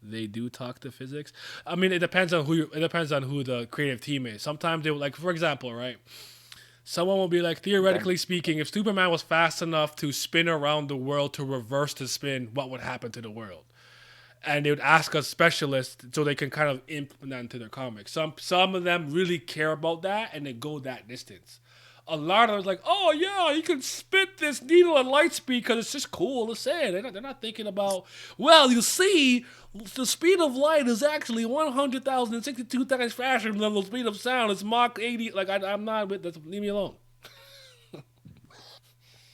They do talk to physics. I mean, it depends on who the creative team is. Sometimes they will, like, for example, right? Someone will be like, theoretically speaking, if Superman was fast enough to spin around the world to reverse the spin, what would happen to the world? And they would ask a specialist so they can kind of implement that into their comics. Some of them really care about that and they go that distance. A lot of them is like, oh yeah, you can spit this needle at light speed because it's just cool to say. They're not thinking about, well, you see, the speed of light is actually 100,062 times faster than the speed of sound. It's Mach 80. Like, I'm not with that. Leave me alone.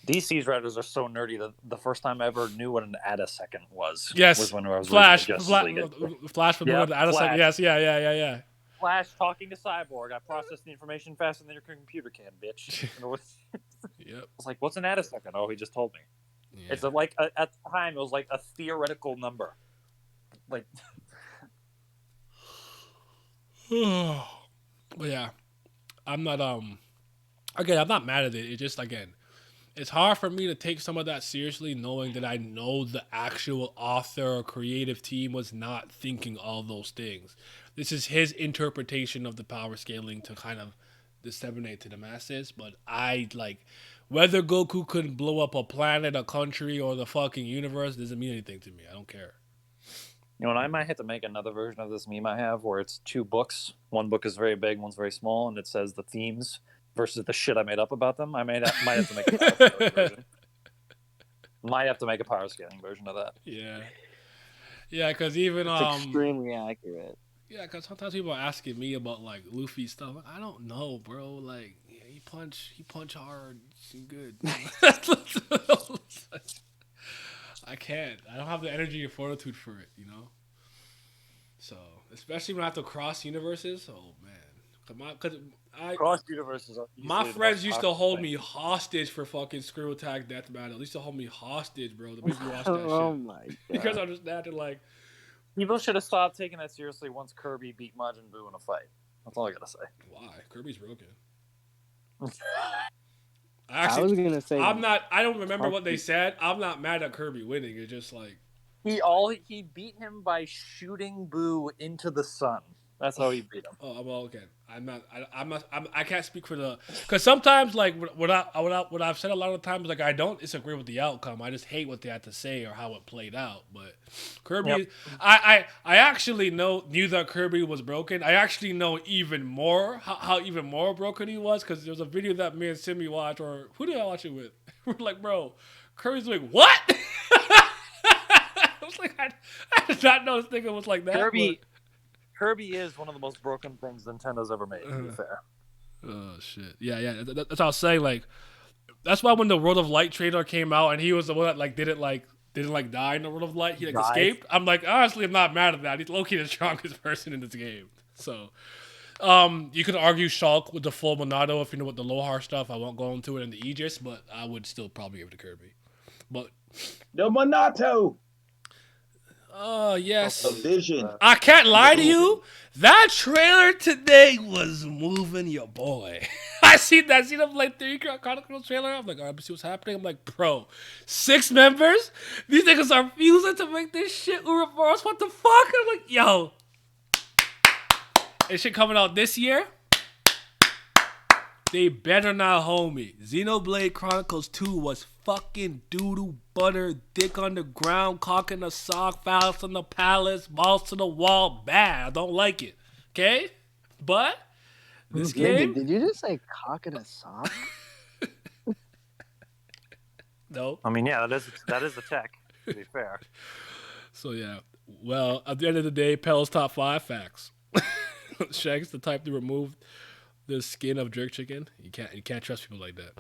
DC's writers are so nerdy that the first time I ever knew what an attasecond was. Yes. Was when I was Flash. reading Flash from the attasecond. Yes. Yeah. Flash talking to Cyborg. I processed the information faster than your computer can, bitch. Yep. I was like, what's an attasecond? Oh, he just told me. Yeah. It's at the time, it was like a theoretical number. Like, but yeah, I'm not again, I'm not mad at it. It's just, again, it's hard for me to take some of that seriously, knowing that I know the actual author or creative team was not thinking all those things. This is his interpretation of the power scaling to kind of disseminate to the masses. But I, like, whether Goku could blow up a planet, a country, or the fucking universe doesn't mean anything to me. I don't care. You know, and I might have to make another version of this meme I have where it's two books. One book is very big, one's very small, and it says the themes versus the shit I made up about them. I might have to make a power scaling version. Might have to make a power scaling version of that. Yeah. Yeah, because even... It's extremely accurate. Yeah, because sometimes people are asking me about, like, Luffy stuff. I don't know, bro. Like, yeah, he punch hard. He's good. I can't. I don't have the energy or fortitude for it, you know? So, especially when I have to cross universes. Oh, man. Cross universes. My friends used to hold me hostage for fucking Screw Attack Death Battle. They used to hold me hostage, bro. To make me watch that shit. Oh, my God. Because I understand it, like... People should have stopped taking that seriously once Kirby beat Majin Buu in a fight. That's all I gotta say. Why? Kirby's broken. I was gonna say I don't remember what they said. I'm not mad at Kirby winning. It's just like he beat him by shooting Buu into the sun. That's how he beat him. Oh, well, okay. I can't speak for because sometimes, like, what I've said a lot of times, like, I don't disagree with the outcome. I just hate what they had to say or how it played out. But Kirby, yep. I actually knew that Kirby was broken. I actually know even more how even more broken he was, because there's a video that me and Simi watched, or who did I watch it with? We're like, bro, Kirby's like, what? was like, I did not know this nigga was like that. Kirby is one of the most broken things Nintendo's ever made, to be fair. Oh shit. Yeah. That's what I was saying. Like, that's why when the World of Light trailer came out and he was the one that like didn't die in the World of Light, he like escaped. I'm like, honestly, I'm not mad at that. He's low-key the strongest person in this game. So, you could argue Shulk with the full Monado if you know what the Lohar stuff. I won't go into it in the Aegis, but I would still probably give it to Kirby. But the Monato. Oh, yes. A vision. I can't lie to you. That trailer today was moving your boy. I seen him like 3 Chronicles trailer. I'm like, all right, let's see what's happening. I'm like, bro, 6 members? These niggas are fusing to make this shit Ouroboros. What the fuck? I'm like, yo. This shit coming out this year? They better not hold me. Xenoblade Chronicles 2 was fucking doodle butter, dick on the ground, cock in the sock, fouls in the palace, balls to the wall. Bad. I don't like it. Okay? But this game. Did you just say cock in a sock? No. I mean, yeah, that is a tech, to be fair. So yeah. Well, at the end of the day, Pell's top 5 facts. Shanks the type to remove the skin of jerk chicken. You can't trust people like that.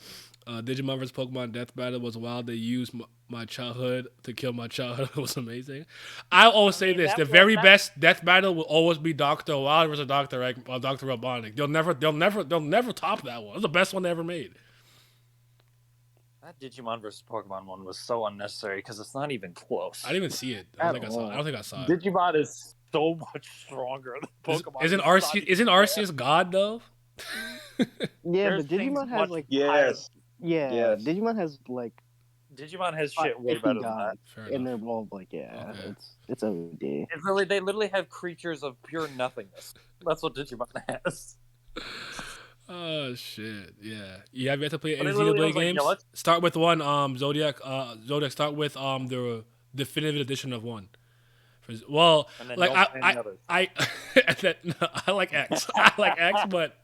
Digimon vs. Pokemon Death Battle was wild. They used my childhood to kill my childhood. It was amazing. I always say this: the very best Death Battle will always be Dr. Wild versus Dr. Robotnik. They'll never top that one. It's the best one they ever made. That Digimon vs. Pokemon one was so unnecessary because it's not even close. I didn't even see it. I don't think I saw it. Digimon is so much stronger than Pokemon. Isn't Arceus God though? Yeah, but Digimon has like yes. Digimon has like shit way better than that. And they're both like it's OD. They literally have creatures of pure nothingness. That's what Digimon has. Oh shit! Yeah, you have yet to play any Xenoblade games. Like, start with one. Zodiac. Start with the definitive edition of one. Well, like I like X. I like X, but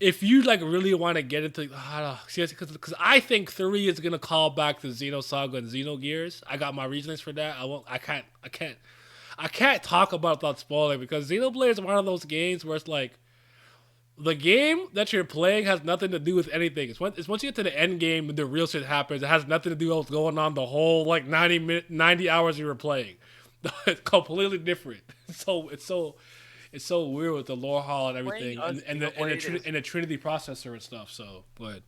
if you like really want to get into because I think 3 is gonna call back to Xenosaga and Xenogears. I got my reasons for that. I can't talk about it without spoiling because Xenoblade is one of those games where it's like the game that you're playing has nothing to do with anything. It's once you get to the end game and the real shit happens, it has nothing to do with what's going on the whole like 90 hours you were playing. It's completely different. So it's so weird with the lore hall and everything, and the Trinity processor and stuff. So, but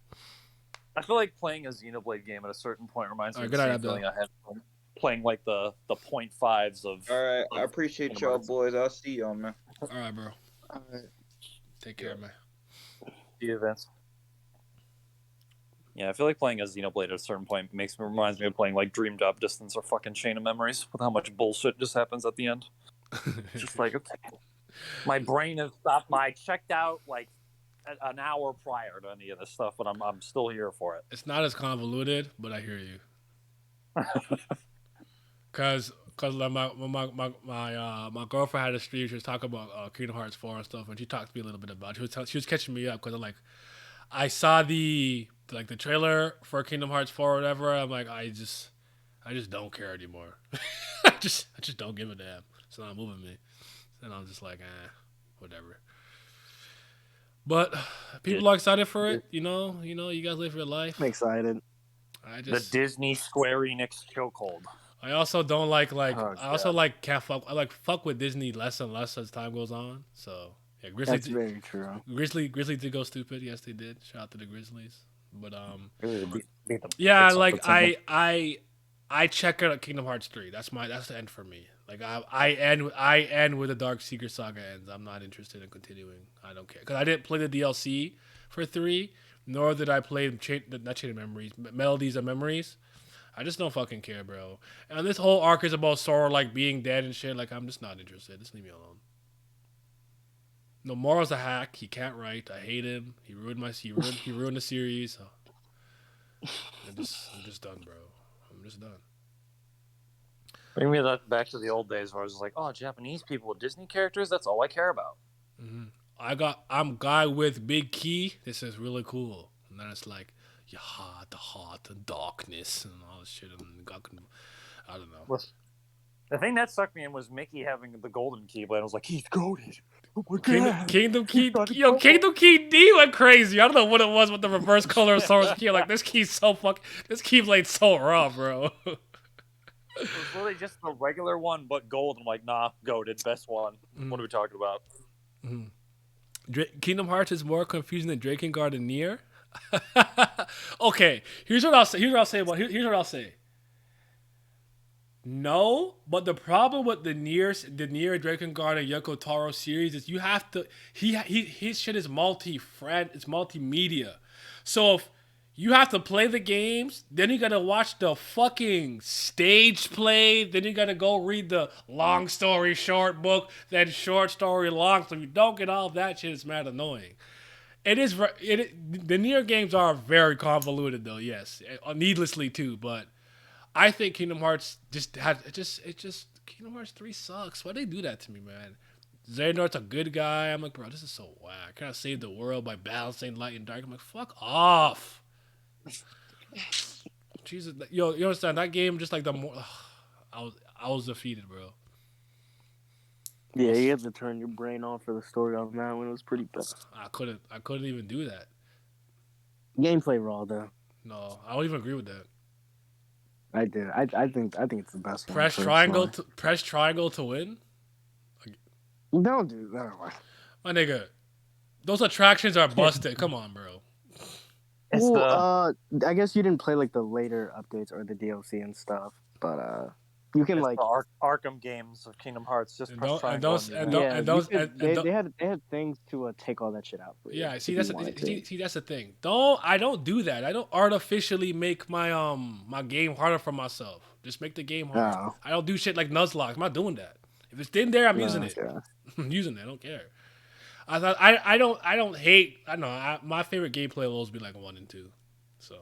I feel like playing a Xenoblade game at a certain point reminds me of the same feeling I had playing like the 0.5s of. All right, I appreciate y'all boys. I'll see y'all, man. All right, bro. All right. Take care, man. See you, Vince. Yeah, I feel like playing a Xenoblade at a certain point reminds me of playing like Dream Job Distance or fucking Chain of Memories with how much bullshit just happens at the end. Just like, okay, my brain has stopped. I checked out like an hour prior to any of this stuff, but I'm still here for it. It's not as convoluted, but I hear you. Cause like my girlfriend had a stream. She was talking about Kingdom Hearts 4 and stuff, and she talked to me a little bit about it. She was catching me up because I saw the trailer for Kingdom Hearts 4 or whatever. I'm like, I just don't care anymore. I just don't give a damn. It's not moving me. And I'm just like, whatever. But people are excited for it. You know, you guys live your life. I'm excited. The Disney Square Enix chokehold. I also don't like can't fuck. I fuck with Disney less and less as time goes on. So yeah, that's very true. Grizzly did go stupid. Yes, they did. Shout out to the Grizzlies. But yeah, like I check out Kingdom Hearts 3. That's the end for me. Like I end where the Dark Seeker saga ends. I'm not interested in continuing. I don't care because I didn't play the DLC for 3, nor did I play not Chain of Memories, Melodies of Memories. I just don't fucking care, bro. And this whole arc is about Sora like being dead and shit. Like I'm just not interested. Just leave me alone. Nomura's a hack. He can't write. I hate him. He ruined the series. I'm just done, bro. I'm just done. Bring me back to the old days where I was just like, oh, Japanese people with Disney characters. That's all I care about. Mm-hmm. I'm guy with big key. This is really cool. And then it's like, your heart, the darkness, and all this shit. And God can I don't know. Well, the thing that stuck me in was Mickey having the golden keyblade. I was like, he's goated. Oh my god. Kingdom Key, Kingdom Key D went crazy. I don't know what it was with the reverse color of Sora's key. Like this keyblade's so raw, bro. It was literally just the regular one, but gold. I'm like, nah, goated, best one. What are we talking about? Kingdom Hearts is more confusing than Drakengard and Nier. Okay, here's what I'll say. Here's what I'll say. No, but the problem with the Nier Drakengard and Yoko Taro series is you have to his shit is it's multimedia. So if you have to play the games, then you gotta watch the fucking stage play, then you gotta go read the long story short book, then short story long. So if you don't get all of that shit, it's mad annoying. The Nier games are very convoluted though, yes, needlessly too, but I think Kingdom Hearts Kingdom Hearts 3 sucks. Why'd they do that to me, man? Xehanort's a good guy. I'm like, bro, this is so whack. Can I save the world by balancing light and dark? I'm like, fuck off. Jesus, yo, you understand that game? Just like the more, I was defeated, bro. Yeah, you have to turn your brain off for the story on that one. It was pretty bad. I couldn't even do that. Gameplay raw though. No, I don't even agree with that. I did. I think it's the best Press one. Press triangle to win. Don't do that. My nigga, those attractions are busted. Come on, bro. Well, I guess you didn't play like the later updates or the DLC and stuff, but you can like the Arkham games of Kingdom Hearts. Just press triangle. They had things to take all that shit out for you. Yeah, see that's the thing. I don't do that. I don't artificially make my my game harder for myself. Just make the game harder. No. I don't do shit like Nuzlocke. I'm not doing that. If it's in there, I'm using it. I'm using it. I don't care. I don't hate. I know my favorite gameplay levels be like 1 and 2. So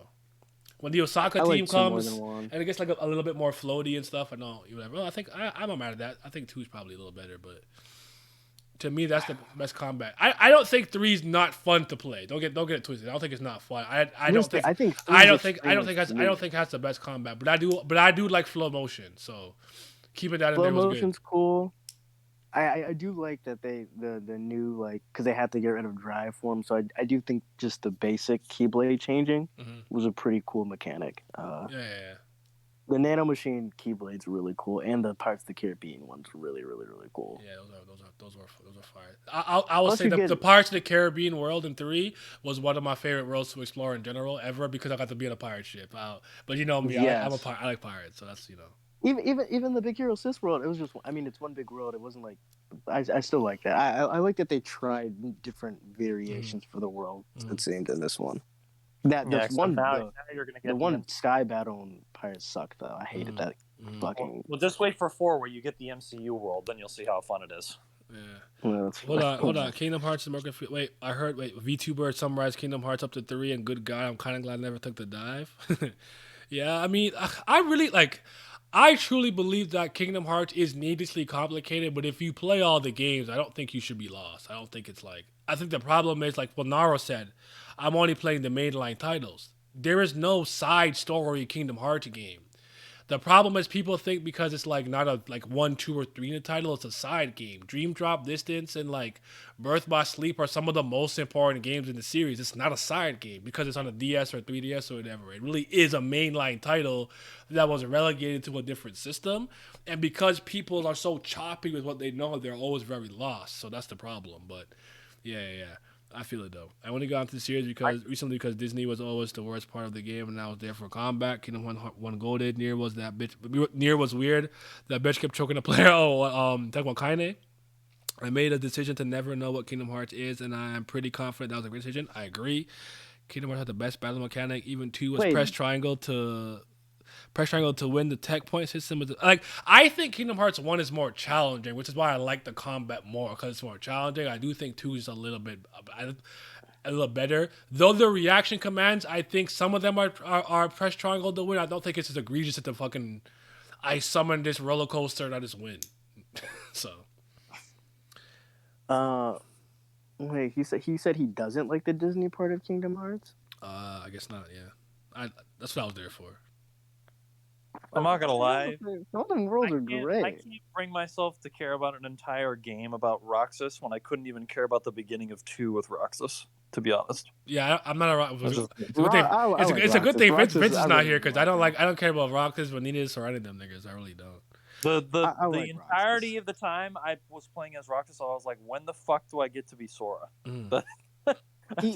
when the Osaka team comes and it gets like a little bit more floaty and stuff, I know whatever. Well, I think I'm not mad at that. I think 2 is probably a little better, but to me that's the best combat. I don't think 3 is not fun to play. Don't get it twisted. I don't think it's not fun. I don't think that's the best combat, but I do like flow motion. So keeping that in there was good. Flow motion's cool. I do like that the new, like, because they had to get rid of drive form, so I do think just the basic Keyblade changing was a pretty cool mechanic. Yeah. The Nano Machine Keyblade's really cool, and the Pirates of the Caribbean one's really, really, really cool. Yeah, those are fire. I will say the Pirates of the Caribbean world in 3 was one of my favorite worlds to explore in general ever because I got to be in a pirate ship. But you know me, yes. I like pirates, so that's Even the Big Hero 6 world, it was just, I mean, it's one big world. It wasn't like, I still like that. I like that they tried different variations for the world, it seemed, in this one. The one sky battle in Pirates sucked, though. I hated that fucking... Well, just wait for 4 where you get the MCU world, then you'll see how fun it is. Yeah. Hold on. Kingdom Hearts is more confusing. Wait, VTuber summarized Kingdom Hearts up to 3, and good God, I'm kind of glad I never took the dive. Yeah, I mean, I truly believe that Kingdom Hearts is needlessly complicated, but if you play all the games, I don't think you should be lost. I don't think it's like... I think the problem is, like what Naro said, I'm only playing the mainline titles. There is no side story Kingdom Hearts game. The problem is people think because it's like not a 1, 2, or 3 in the title, it's a side game. Dream Drop Distance and like Birth by Sleep are some of the most important games in the series. It's not a side game because it's on a DS or 3DS or whatever. It really is a mainline title that was relegated to a different system. And because people are so choppy with what they know, they're always very lost. So that's the problem. But yeah. I feel it though. I only got into the series because Disney was always the worst part of the game, and I was there for combat. Kingdom one golded. Nier was that bitch. Nier was weird. That bitch kept choking the player. Talking about Kaine. I made a decision to never know what Kingdom Hearts is, and I'm pretty confident that was a great decision. I agree. Kingdom Hearts had the best battle mechanic. Even 2 was press triangle to win the tech point system. I think Kingdom Hearts 1 is more challenging, which is why I like the combat more, because it's more challenging. I do think 2 is a little better. Though the reaction commands, I think some of them are press triangle to win. I don't think it's as egregious as the fucking I summon this roller coaster and I just win. So. Wait, he said he doesn't like the Disney part of Kingdom Hearts? I guess not, yeah. That's what I was there for. I'm not gonna lie. Some of them worlds are great. I can't bring myself to care about an entire game about Roxas when I couldn't even care about the beginning of 2 with Roxas. To be honest. Yeah, I'm not a Roxas. It's a good thing Vince is not really here because I don't care about Roxas, Vanitas, or any of them niggas. I really don't. The entirety of the time I was playing as Roxas, I was like, when the fuck do I get to be Sora? He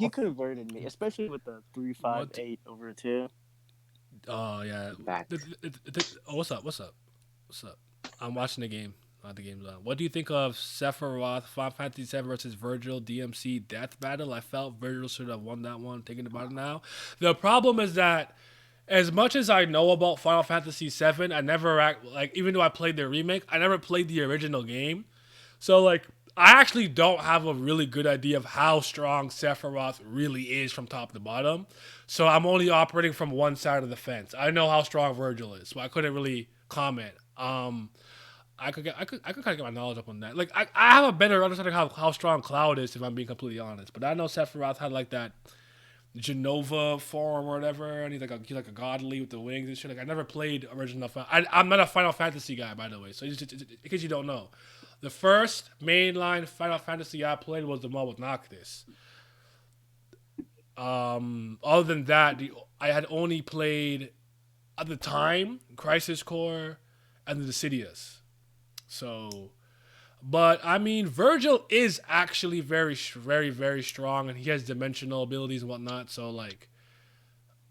converted me, especially with the 358 over 2. Oh yeah. What's up? I'm watching the game. Not the game's on. What do you think of Sephiroth, Final Fantasy VII versus Virgil DMC death battle? I felt Virgil should have won that one. Thinking about it now, the problem is that as much as I know about Final Fantasy VII, I never even though I played the remake, I never played the original game. So like, I actually don't have a really good idea of how strong Sephiroth really is from top to bottom. So I'm only operating from one side of the fence. I know how strong Virgil is, so I couldn't really comment. I could kind of get my knowledge up on that. Like I have a better understanding of how strong Cloud is, if I'm being completely honest. But I know Sephiroth had like that Genova form or whatever, and he's like a godly with the wings and shit. Like I never played original. I'm not a Final Fantasy guy, by the way. So just, in case you don't know, the first mainline Final Fantasy I played was the one with Noctis. Other than that, I had only played at the time Crisis Core and the Dissidious. So, but I mean, Virgil is actually very, very, very strong, and he has dimensional abilities and whatnot. So, like,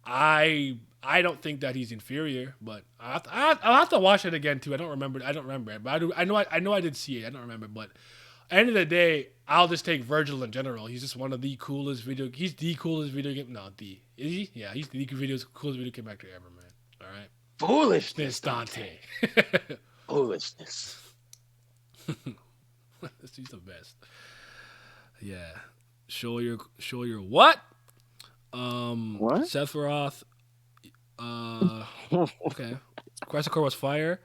I don't think that he's inferior, but I'll have to watch it again too. I don't remember it, but I know I did see it. I don't remember, but at the end of the day, I'll just take Virgil in general. He's just one of the coolest video. He's the coolest video game. No, is he? Yeah, he's the coolest video game actor ever, man. All right. Foolishness, Dante. Foolishness. He's the best. Yeah. Show your what? What? Sephiroth. Okay. Crisis Core was fire.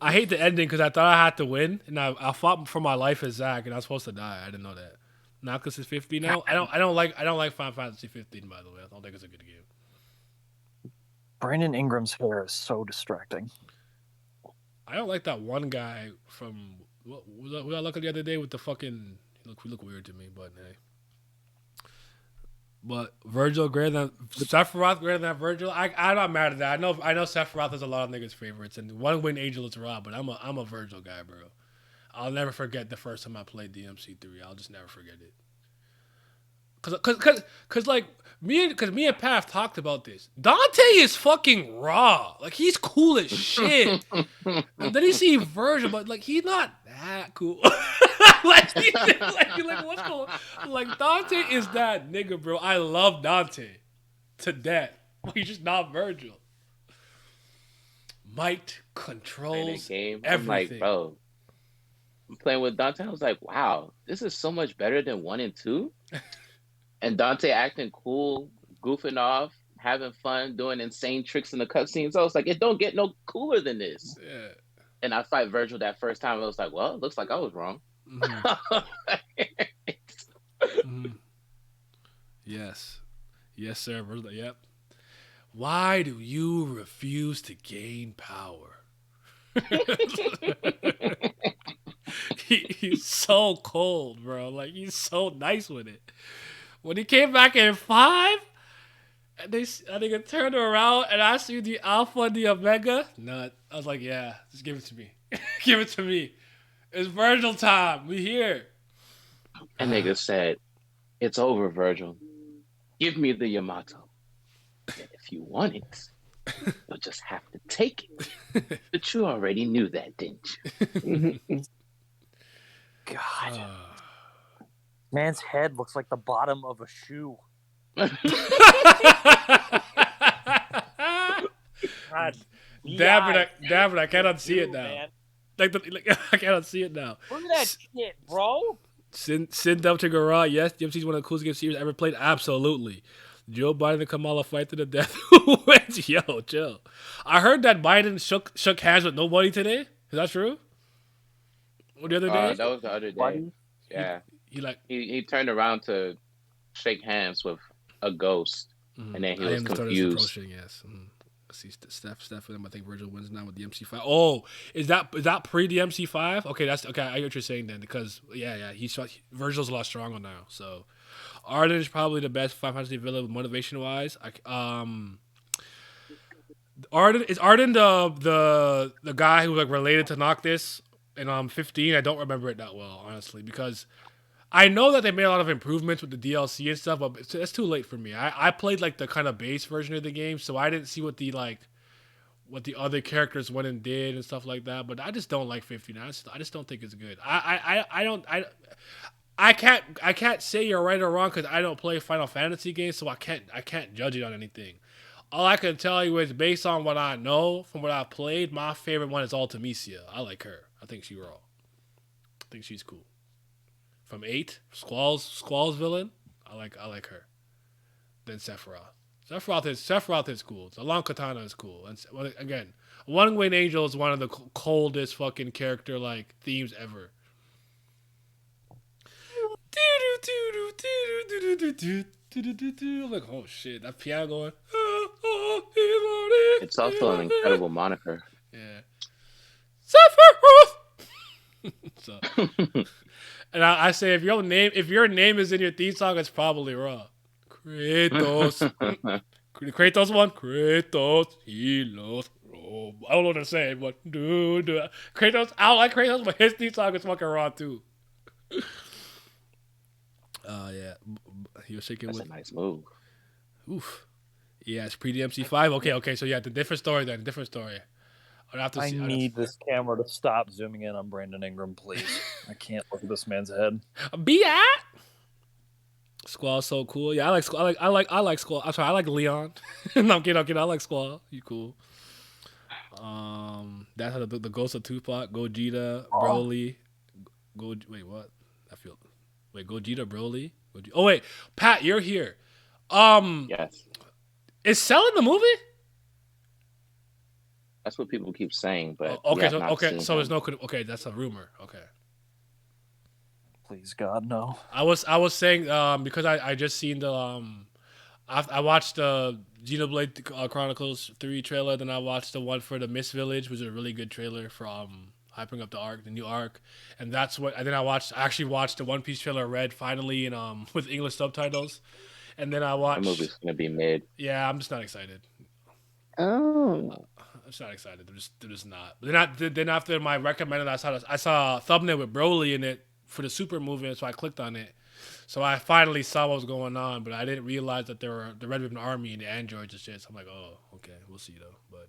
I hate the ending because I thought I had to win, and I fought for my life as Zack, and I was supposed to die. I didn't know that. Noctis is 50 now. I don't like Final Fantasy 15, by the way. I don't think it's a good game. Brandon Ingram's hair is so distracting. I don't like that one guy from we got lucky the other day with the fucking. He look weird to me, but hey. But Virgil greater than Sephiroth greater than Virgil. I'm not mad at that. I know Sephiroth is a lot of niggas' favorites, and one win Angel is Rob, but I'm a Virgil guy, bro. I'll never forget the first time I played DMC3. I'll just never forget it. Cause like me and Path talked about this. Dante is fucking raw. Like he's cool as shit. And then you see Virgil, but like he's not that cool. like what's going on? Like Dante is that nigga, bro. I love Dante to death. He's just not Virgil. Might controls game. everything. I'm like, bro. I'm playing with Dante. I was like, wow, this is so much better than 1 and 2. And Dante acting cool, goofing off, having fun, doing insane tricks in the cutscenes. I was like, it don't get no cooler than this. Yeah. And I fight Virgil that first time. I was like, well, it looks like I was wrong. Mm-hmm. Yes, sir. Yep. Why do you refuse to gain power? He's so cold, bro. Like he's so nice with it. When he came back in 5, and I think it turned around and I see the Alpha and the Omega. Nut. I was like, yeah, just give it to me. Give it to me. It's Virgil time. We here. And nigga said, it's over, Virgil. Give me the Yamato. And if you want it, you'll just have to take it. But you already knew that, didn't you? God. Man's head looks like the bottom of a shoe. God. Damn it, I cannot see it now. Man. I cannot see it now. Look at that shit, bro. Send up to Garage. Yes, DMC is one of the coolest game series ever played. Absolutely. Joe Biden and Kamala fight to the death. Who wins? Yo, chill. I heard that Biden shook hands with nobody today. Is that true? Or the other day? That was the other day. Yeah. He turned around to shake hands with a ghost, and then he was confused. Yes. See Steph with him. I think Virgil wins now with the MC5. Oh, is that pre the MC5? Okay, that's okay. I get what you're saying then because Virgil's a lot stronger now. So Arden is probably the best 500 villain motivation wise. Arden the guy who like related to Noctis in 15. I don't remember it that well honestly because I know that they made a lot of improvements with the DLC and stuff, but it's too late for me. I played like the kind of base version of the game, so I didn't see what the other characters went and did and stuff like that. But I just don't like 15. I just don't think it's good. I can't say you're right or wrong because I don't play Final Fantasy games, so I can't judge it on anything. All I can tell you is based on what I know from what I've played, my favorite one is Ultimisia. I like her. I think she's raw. I think she's cool. From 8, Squall's villain, I like her. Then Sephiroth. Sephiroth is cool. The Long Katana is cool. And again, One Winged Angel is one of the coldest fucking character like themes ever. I'm like, oh shit, that piano going. It's also an incredible moniker. Yeah. Sephiroth. So. And I say if your name is in your theme song, it's probably wrong. Kratos. Kratos one. Kratos. He loves Rome. I don't know what to say, but dude. Kratos, I don't like Kratos, but his theme song is fucking raw too. Yeah. He was shaking That's with a nice move. Oof. Yeah, it's pre-DMC5. Okay. So yeah, the different story then. Different story. I need this camera to stop zooming in on Brandon Ingram, please. I can't look at this man's head. Be at Squall's so cool. Yeah, I like Squall. I like Squall. I'm sorry, I like Leon. No, I'm kidding. I like Squall. You cool. That's how the Ghost of Tupac, Gogeta, Broly. Wait, what? Gogeta, Broly. Oh wait, Pat, you're here. Yes. Is Cell in the movie? That's what people keep saying, but so there's no. Okay, that's a rumor. Okay. Please God, no. I was saying because I just seen the I watched the Xenoblade Chronicles 3 trailer, then I watched the one for the Mist Village, which is a really good trailer for hyping up the new arc, and that's what. And then I actually watched the One Piece trailer Red finally in with English subtitles, and then I watched. The movie's gonna be mid. Yeah, I'm just not excited. Oh. I'm just not excited. They're just not. Then after my recommended, I saw a thumbnail with Broly in it for the Super movie, and so I clicked on it. So I finally saw what was going on, but I didn't realize that there were the Red Ribbon Army and the androids and shit. So I'm like, oh, okay, we'll see though. But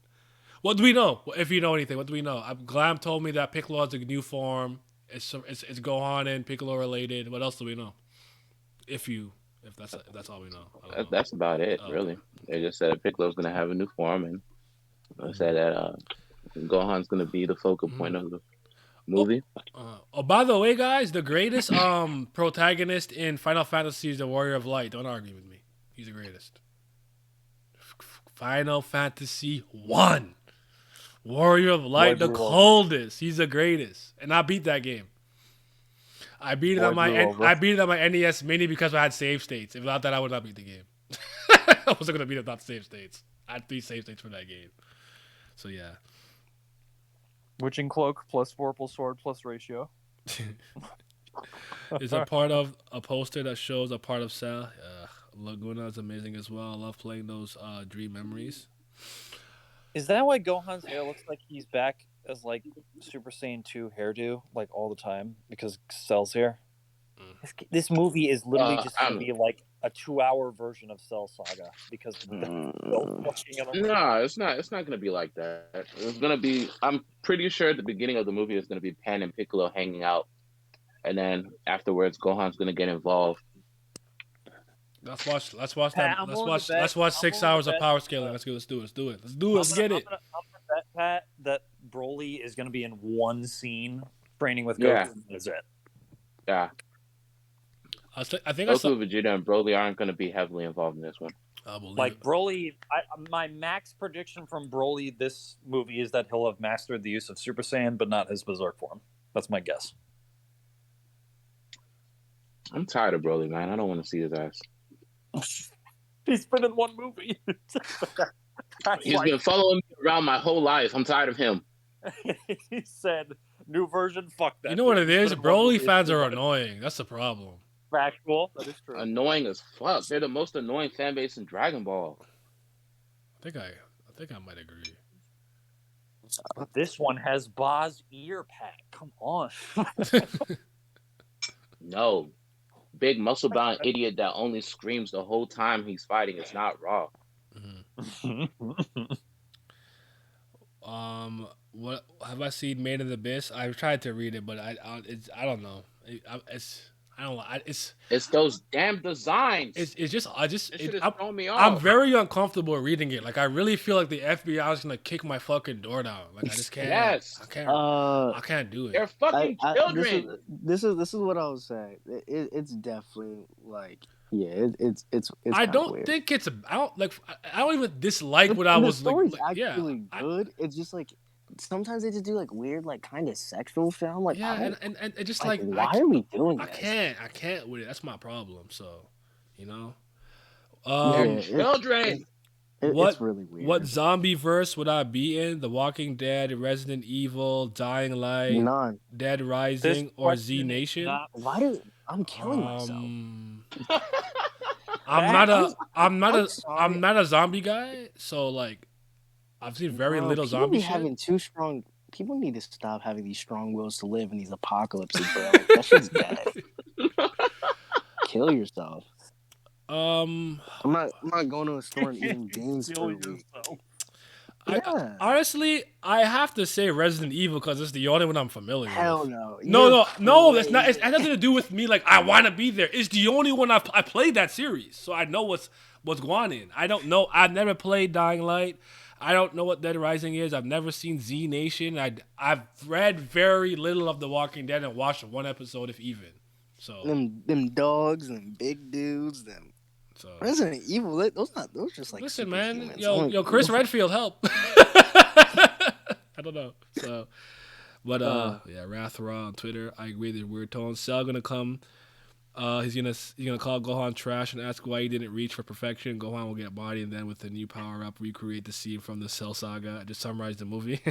what do we know? If you know anything, what do we know? Glam told me that Piccolo has a new form. It's Gohan and Piccolo related. What else do we know? If that's all we know. That's about it, really. They just said that Piccolo's gonna have a new form, and they said that Gohan's gonna be the focal point of the movie. By the way, guys, the greatest protagonist in Final Fantasy is the Warrior of Light. Don't argue with me. He's the greatest. Final Fantasy 1. Warrior of Light, the coldest. He's the greatest. And I beat that game. I beat it on my NES Mini because I had save states. If not that, I would not beat the game. I wasn't gonna beat it without save states. I had 3 save states for that game. So yeah. Witching Cloak +4 +sword +ratio. Is a part of a poster that shows a part of Cell. Laguna is amazing as well. I love playing those Dream Memories. Is that why Gohan's hair looks like he's back as like Super Saiyan 2 hairdo like all the time because Cell's here? This movie is literally just going to be like a 2-hour version of Cell Saga because no, it's not. It's not going to be like that. It's going to be. I'm pretty sure at the beginning of the movie is going to be Pan and Piccolo hanging out, and then afterwards Gohan's going to get involved. Let's watch that. Let's watch 6 hours of power scaling. Let's do it. Let's get it. I'm gonna bet, Pat, that Broly is going to be in one scene training with Goku. And that's it. Yeah. I think Goku, Vegeta, and Broly aren't going to be heavily involved in this one. Like Broly, my max prediction from Broly this movie is that he'll have mastered the use of Super Saiyan, but not his Berserk form. That's my guess. I'm tired of Broly, man. I don't want to see his ass. He's been in one movie. He's been following me around my whole life. I'm tired of him. He said, "New version, fuck that." You know what it is? Instead of one Broly movie, fans it's are one annoying. That's the problem. factual. That is true. Annoying as fuck. They're the most annoying fan base in Dragon Ball. I think I might agree. This one has Boz ear pack. Come on. No. Big muscle bound idiot that only screams the whole time he's fighting. It's not Raw. What have I seen? Made in the Abyss. I've tried to read it, but I don't know. It's those damn designs. It's just Throwing me I'm off. very uncomfortable reading it. Like I really feel like the FBI is gonna kick my fucking door down. Like I just can't. Yes. I can't do They're it. fucking children. This is what I was saying. It's definitely like it's. I don't weird. think it's. I don't even dislike what I the was story's like. actually good. It's just like sometimes they just do like weird, like kind of sexual shit. I'm like, and it just like why are we doing this? I can't with it. That's my problem. So, you know. Children. It's really weird. What zombie verse would I be in? The Walking Dead, Resident Evil, Dying Light, None. Dead Rising, or Z Nation? Why do I'm killing myself? I'm not a zombie guy, so like I've seen very little zombie shit. Having too strong. People need to stop having these strong wills to live in these apocalypses, bro. That shit's dead. Kill yourself. I'm not going to a store and eating beans for a week. Honestly, I have to say Resident Evil because it's the only one I'm familiar with. Hell no. No, that's not. It has nothing to do with me. Like I want to be there. It's the only one I played that series, so I know what's going in. I don't know. I've never played Dying Light. I don't know what Dead Rising is. I've never seen Z Nation. I've read very little of The Walking Dead and watched one episode, if even. So them dogs and big dudes, them. So Resident Evil, those just like. Listen, man, yo, Chris Redfield, help. I don't know. So, but Wrath Raw on Twitter. I agree. There's weird tones. Cell gonna come. He's gonna call Gohan trash and ask why he didn't reach for perfection. Gohan will get body and then with the new power up recreate the scene from the Cell saga. I just summarized the movie.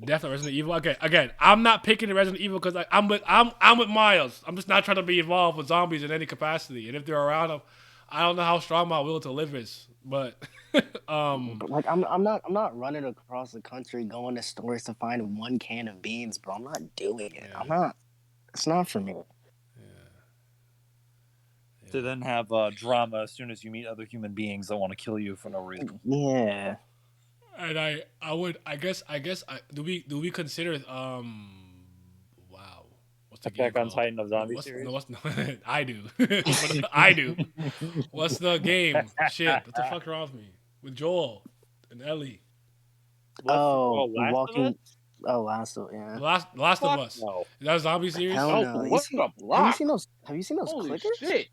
Definitely Resident Evil. Okay, again, I'm not picking the Resident Evil because I'm with Miles. I'm just not trying to be involved with zombies in any capacity. And if they're around, I don't know how strong my will to live is. But like I'm not running across the country going to stores to find one can of beans, bro. I'm not doing it. I'm not. It's not for me. To then have drama as soon as you meet other human beings that want to kill you for no reason. Yeah. And I guess do we consider wow, what's the Attack game on Titan of Zombie series? I do. I do. What's the game? Shit, what the fuck's wrong with me? With Joel and Ellie. Walking. Last of Us. No. Is that a zombie series? Hell no. What the block? Have you seen those Holy clickers? shit.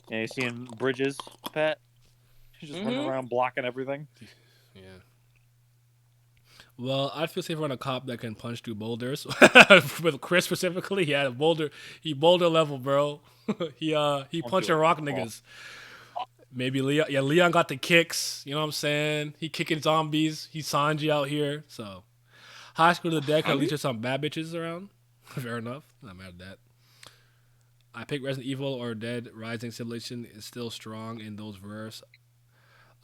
Yeah, you seeing Bridges, Pat? He's just running around blocking everything. Yeah. Well, I'd feel safer on a cop that can punch through boulders. With Chris specifically, he had a boulder. He boulder level, bro. he punching rock niggas. Maybe Leon. Yeah, Leon got the kicks. You know what I'm saying? He kicking zombies. He's Sanji out here. So, High School of the Dead. At least there's some bad bitches around. Fair enough. Not mad at that. I pick Resident Evil or Dead Rising. Simulation is still strong in those verses.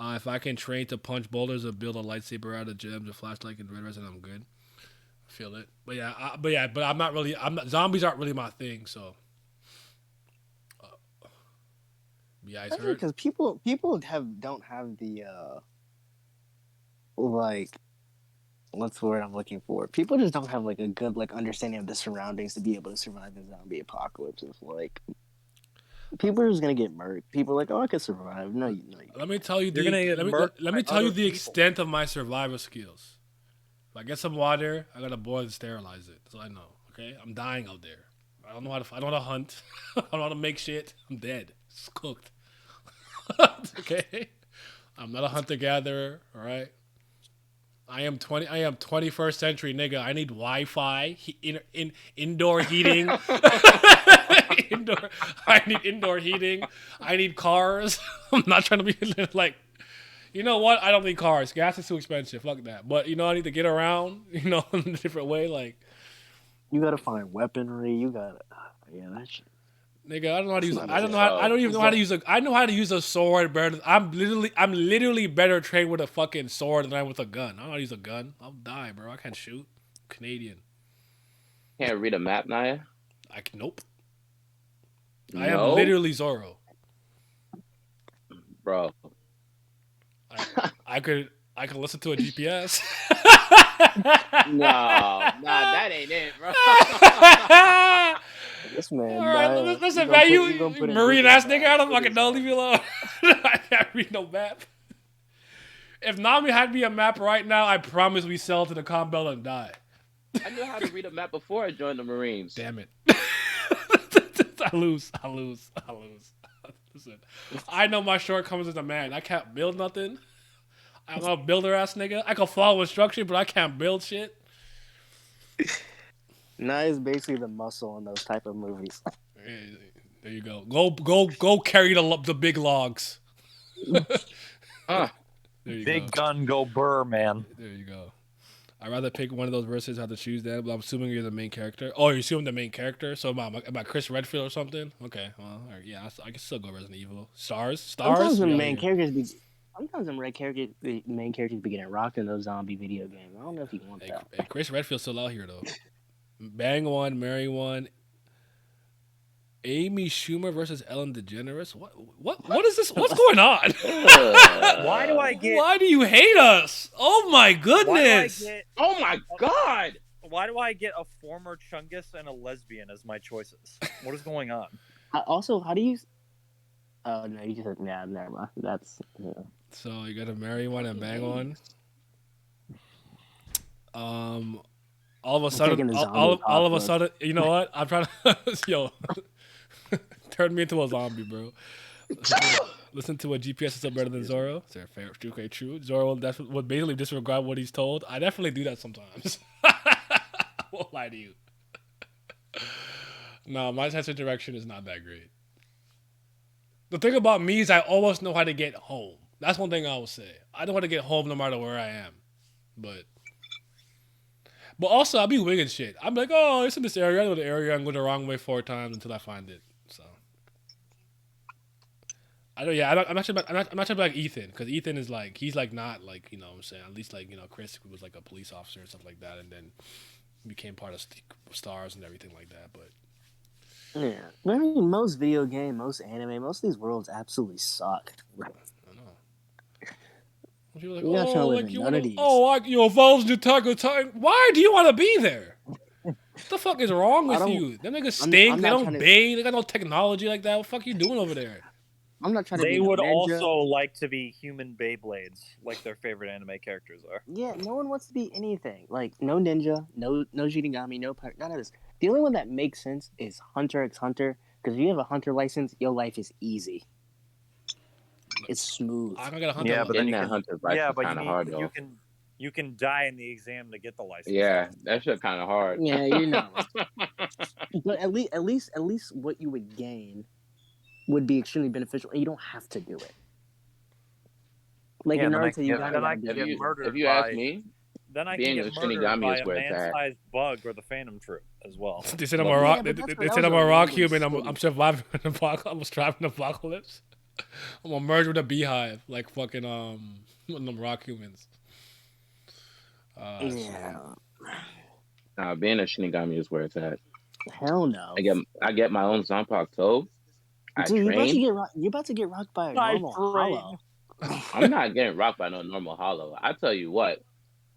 If I can train to punch boulders or build a lightsaber out of gems or flashlight in Red Resident, I'm good. I feel it. But I'm not really. Zombies aren't really my thing. So. Yeah, because people don't have the like, what's the word I'm looking for? People just don't have like a good like understanding of the surroundings to be able to survive the zombie apocalypse. It's like people are just gonna get murked. People are like, oh, I could survive. No, you. Let me tell you let me tell you the extent of my survival skills. If I get some water, I gotta boil and sterilize it. That's all I know. Okay, I'm dying out there. I don't know how to hunt. I don't know how to make shit. I'm dead. It's cooked. Okay, I'm not a hunter gatherer. All right. I am 21st century nigga. I need Wi-Fi, indoor heating. indoor. I need indoor heating. I need cars. I'm not trying to be like. You know what? I don't need cars. Gas is too expensive. Fuck that. But I need to get around. In a different way. Like, you gotta find weaponry. You gotta, yeah, that shit. nigga, I don't know how to use. Not I don't easy. know. I don't even know how to use a. I know how to use a sword better. I'm literally better trained with a fucking sword than I am with a gun. I don't know how to use a gun. I'll die, bro. I can't shoot. Canadian. Can't read a map, Naya. Nope. No? I am literally Zorro. Bro. I could listen to a GPS. No, that ain't it, bro. This man. All right, Naya, listen, man, you gonna put in marine Google ass Maps. nigga. I don't fucking know. Leave me alone. I can't read no map. If Nami had me a map right now, I promise we sell to the Conbell and die. I knew how to read a map before I joined the Marines. Damn it. I lose. Listen, I know my shortcomings as a man. I can't build nothing. I'm a builder ass nigga. I can follow instruction, but I can't build shit. Naya's basically the muscle in those type of movies. There you go. Go carry the big logs. Huh. There you Big go. gun, go burr, man. There you go. I'd rather pick one of those verses. Have to choose that, but I'm assuming you're the main character. Oh, you're assuming the main character. So am I Chris Redfield or something? Okay, well, all right, yeah, I can still go Resident Evil. Stars. Sometimes the We out main here. characters be. Sometimes the main characters be getting rocked in those zombie video games. I don't know if you want that. Hey, Chris Redfield's still out here though. Bang one, marry one. Amy Schumer versus Ellen DeGeneres. What is this? What's going on? Why do I get? Why do you hate us? Oh my goodness! Oh my god! Why do I get a former Chungus and a lesbian as my choices? What is going on? Also, how do you? Oh no, you just said never mind. That's So you gotta marry one and bang one. All of a sudden, all of a sudden, you know what? I'm trying to, turn me into a zombie, bro. Listen to a GPS is still better than Zorro. Is that fair? Okay, true. Zorro would basically disregard what he's told. I definitely do that sometimes. I won't lie to you. No, my sense of direction is not that great. The thing about me is I always know how to get home. That's one thing I will say. I know how to get home no matter where I am. But also, I'll be winging shit. I'm like, oh, it's in this area. I know the area. I'm going the wrong way 4 times until I find it. So, I know. Yeah, I'm not trying to be like Ethan, because Ethan is like, he's like not like, what I'm saying, at least like, Chris was like a police officer and stuff like that, and then became part of Stars and everything like that. But yeah, I mean, most video game, most anime, most of these worlds absolutely suck. I know. People like, You're not trying to live in none of these. Valve's the Attack on Titan. Why do you want to be there? What the fuck is wrong with you? Them niggas stink. They don't bathe. They got no technology like that. What the fuck you doing over there? I'm not trying to. They be would no ninja. also like to be human Beyblades, like their favorite anime characters are. Yeah, no one wants to be anything. Like no ninja, no Shinigami, no pirate, none of this. The only one that makes sense is Hunter x Hunter, because if you have a Hunter license, your life is easy. It's smooth. I'm gonna get a Hunter. Yeah, but then that Hunter's license kind of hard though. You can die in the exam to get the license. Yeah, that shit kind of hard. Yeah, you know. But at least what you would gain would be extremely beneficial, and you don't have to do it. Like in Naruto, you gotta get murdered. If you ask me, then I being can a get murdered Shinigami by is a where it's at. man-sized bug or the Phantom Troop as well. They said I'm a rock. They said I'm a rock human. random I'm surviving the apocalypse. I'm surviving the apocalypse. I'm gonna merge with a beehive, like fucking one of them rock humans. Yeah. Being a Shinigami is where it's at. Hell no. I get my own Zanpakuto. I Dude, train. you're about to get rocked by a normal hollow. I'm not getting rocked by no normal hollow. I tell you what,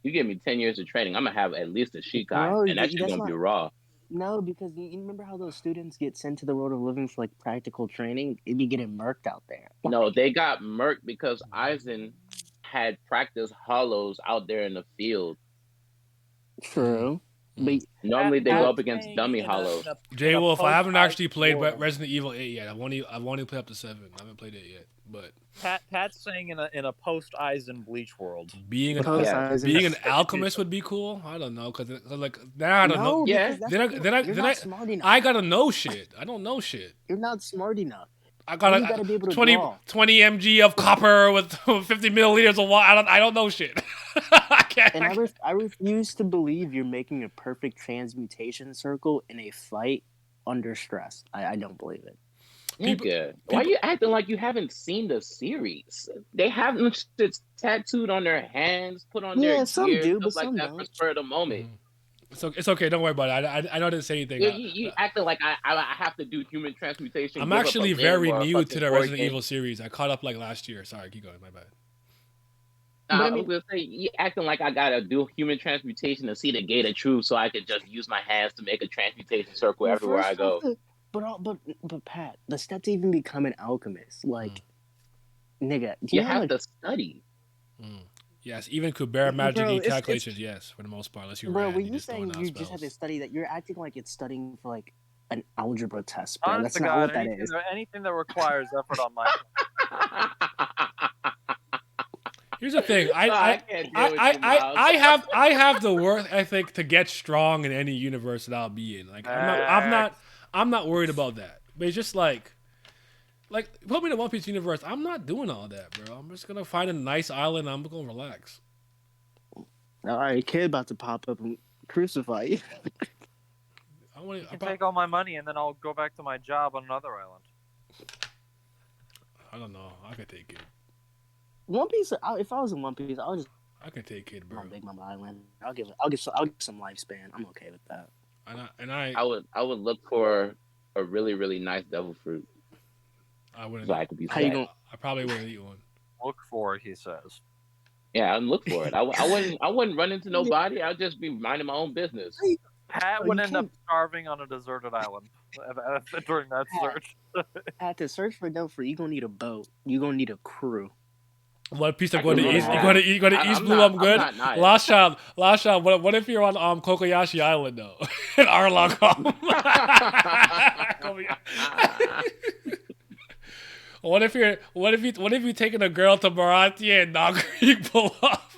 you give me 10 years of training, I'm gonna have at least a Shikai, and that shit gonna be raw. No, because you remember how those students get sent to the world of living for like practical training? It'd be getting murked out there. No, they got murked because Aizen had practiced hollows out there in the field. True. But Normally they Pat go up against saying Dummy in a- Hollow. in a- J in a Wolf, I haven't post-ice actually played world. Resident Evil 8 yet. I've only played up to 7. I haven't played it yet. But Pat's saying in a post Eisen Bleach world. being an being an alchemist would be cool. I don't know, cause like now I don't know. Yeah. You're not smart enough. I gotta know shit. I don't know shit. You're not smart enough. I got You gotta be able to 20 draw. 20 mg of copper with 50 milliliters of water. I don't know shit. I can't. And I refuse to believe you're making a perfect transmutation circle in a fight under stress. I don't believe it. Why are you acting like you haven't seen the series? They have shit tattooed on their hands, put on their some gear, do, stuff but like some that don't. for spur of the moment. It's okay. Don't worry about it. I know I didn't say anything. You acting like I have to do human transmutation. I'm actually very new to the Resident Evil series. I caught up like last year. Sorry, keep going. My bad. I was gonna say you acting like I gotta do human transmutation to see the gate of truth, so I could just use my hands to make a transmutation circle everywhere I go. But Pat, the steps to even become an alchemist, like, nigga, you have to study. Yes, even Kubera magic calculations, yes, for the most part. Unless you're when you saying you just have to study that, you're acting like it's studying for like an algebra test, bro. That's not what that is. Anything that requires effort on my Here's the thing. I have the work ethic to get strong in any universe that I'll be in. Like I'm not worried about that. But it's just like put me in the One Piece universe. I'm not doing all that, bro. I'm just gonna find a nice island. And I'm gonna relax. All right, kid about to pop up and crucify you. You can take all my money and then I'll go back to my job on another island. I don't know. I could take it. One Piece. If I was in One Piece, I can take it, bro. On Big Mama Island. I'll give some lifespan. I'm okay with that. I would look for a really, really nice devil fruit. I wouldn't. So I could be. I probably wouldn't eat one. Look for it, he says. Yeah, I'd look for it. I wouldn't run into nobody. I'd just be minding my own business. Pat would end up starving on a deserted island during that search. Pat, to search for devil fruit, you're gonna need a boat. You're gonna need a crew. What piece of going to East? You going to East Blue? I'm good. Last shot. What if you're on Kokoyashi Island though? In Arlong. What if you taking a girl to Baratie and Nog Creek pull up?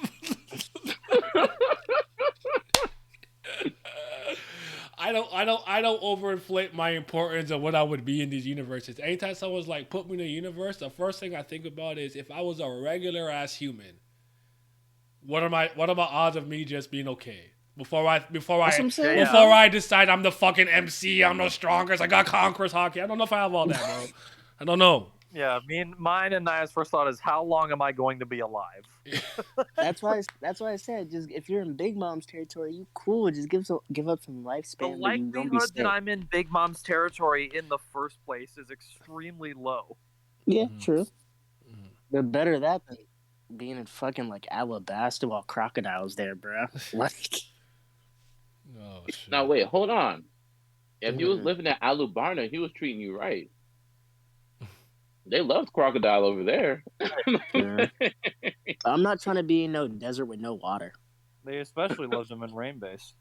I don't overinflate my importance of what I would be in these universes. Anytime someone's like, put me in a universe, the first thing I think about is if I was a regular ass human, what are my odds of me just being okay? Before I decide I'm the fucking MC, I'm the strongest, I got Conqueror's hockey. I don't know if I have all that, bro. I don't know. Yeah, mine and Naya's first thought is, how long am I going to be alive? That's why I said, just if you're in Big Mom's territory, you cool. Just give up some lifespan. The likelihood that I'm in Big Mom's territory in the first place is extremely low. Yeah, true. But better that than being in fucking like Alabasta while crocodiles there, bro. Like, oh shit. Now wait, hold on. If you was living at Alubarna, he was treating you right. They loved crocodile over there. Yeah. I'm not trying to be in no desert with no water. They especially loved them in Rain Base.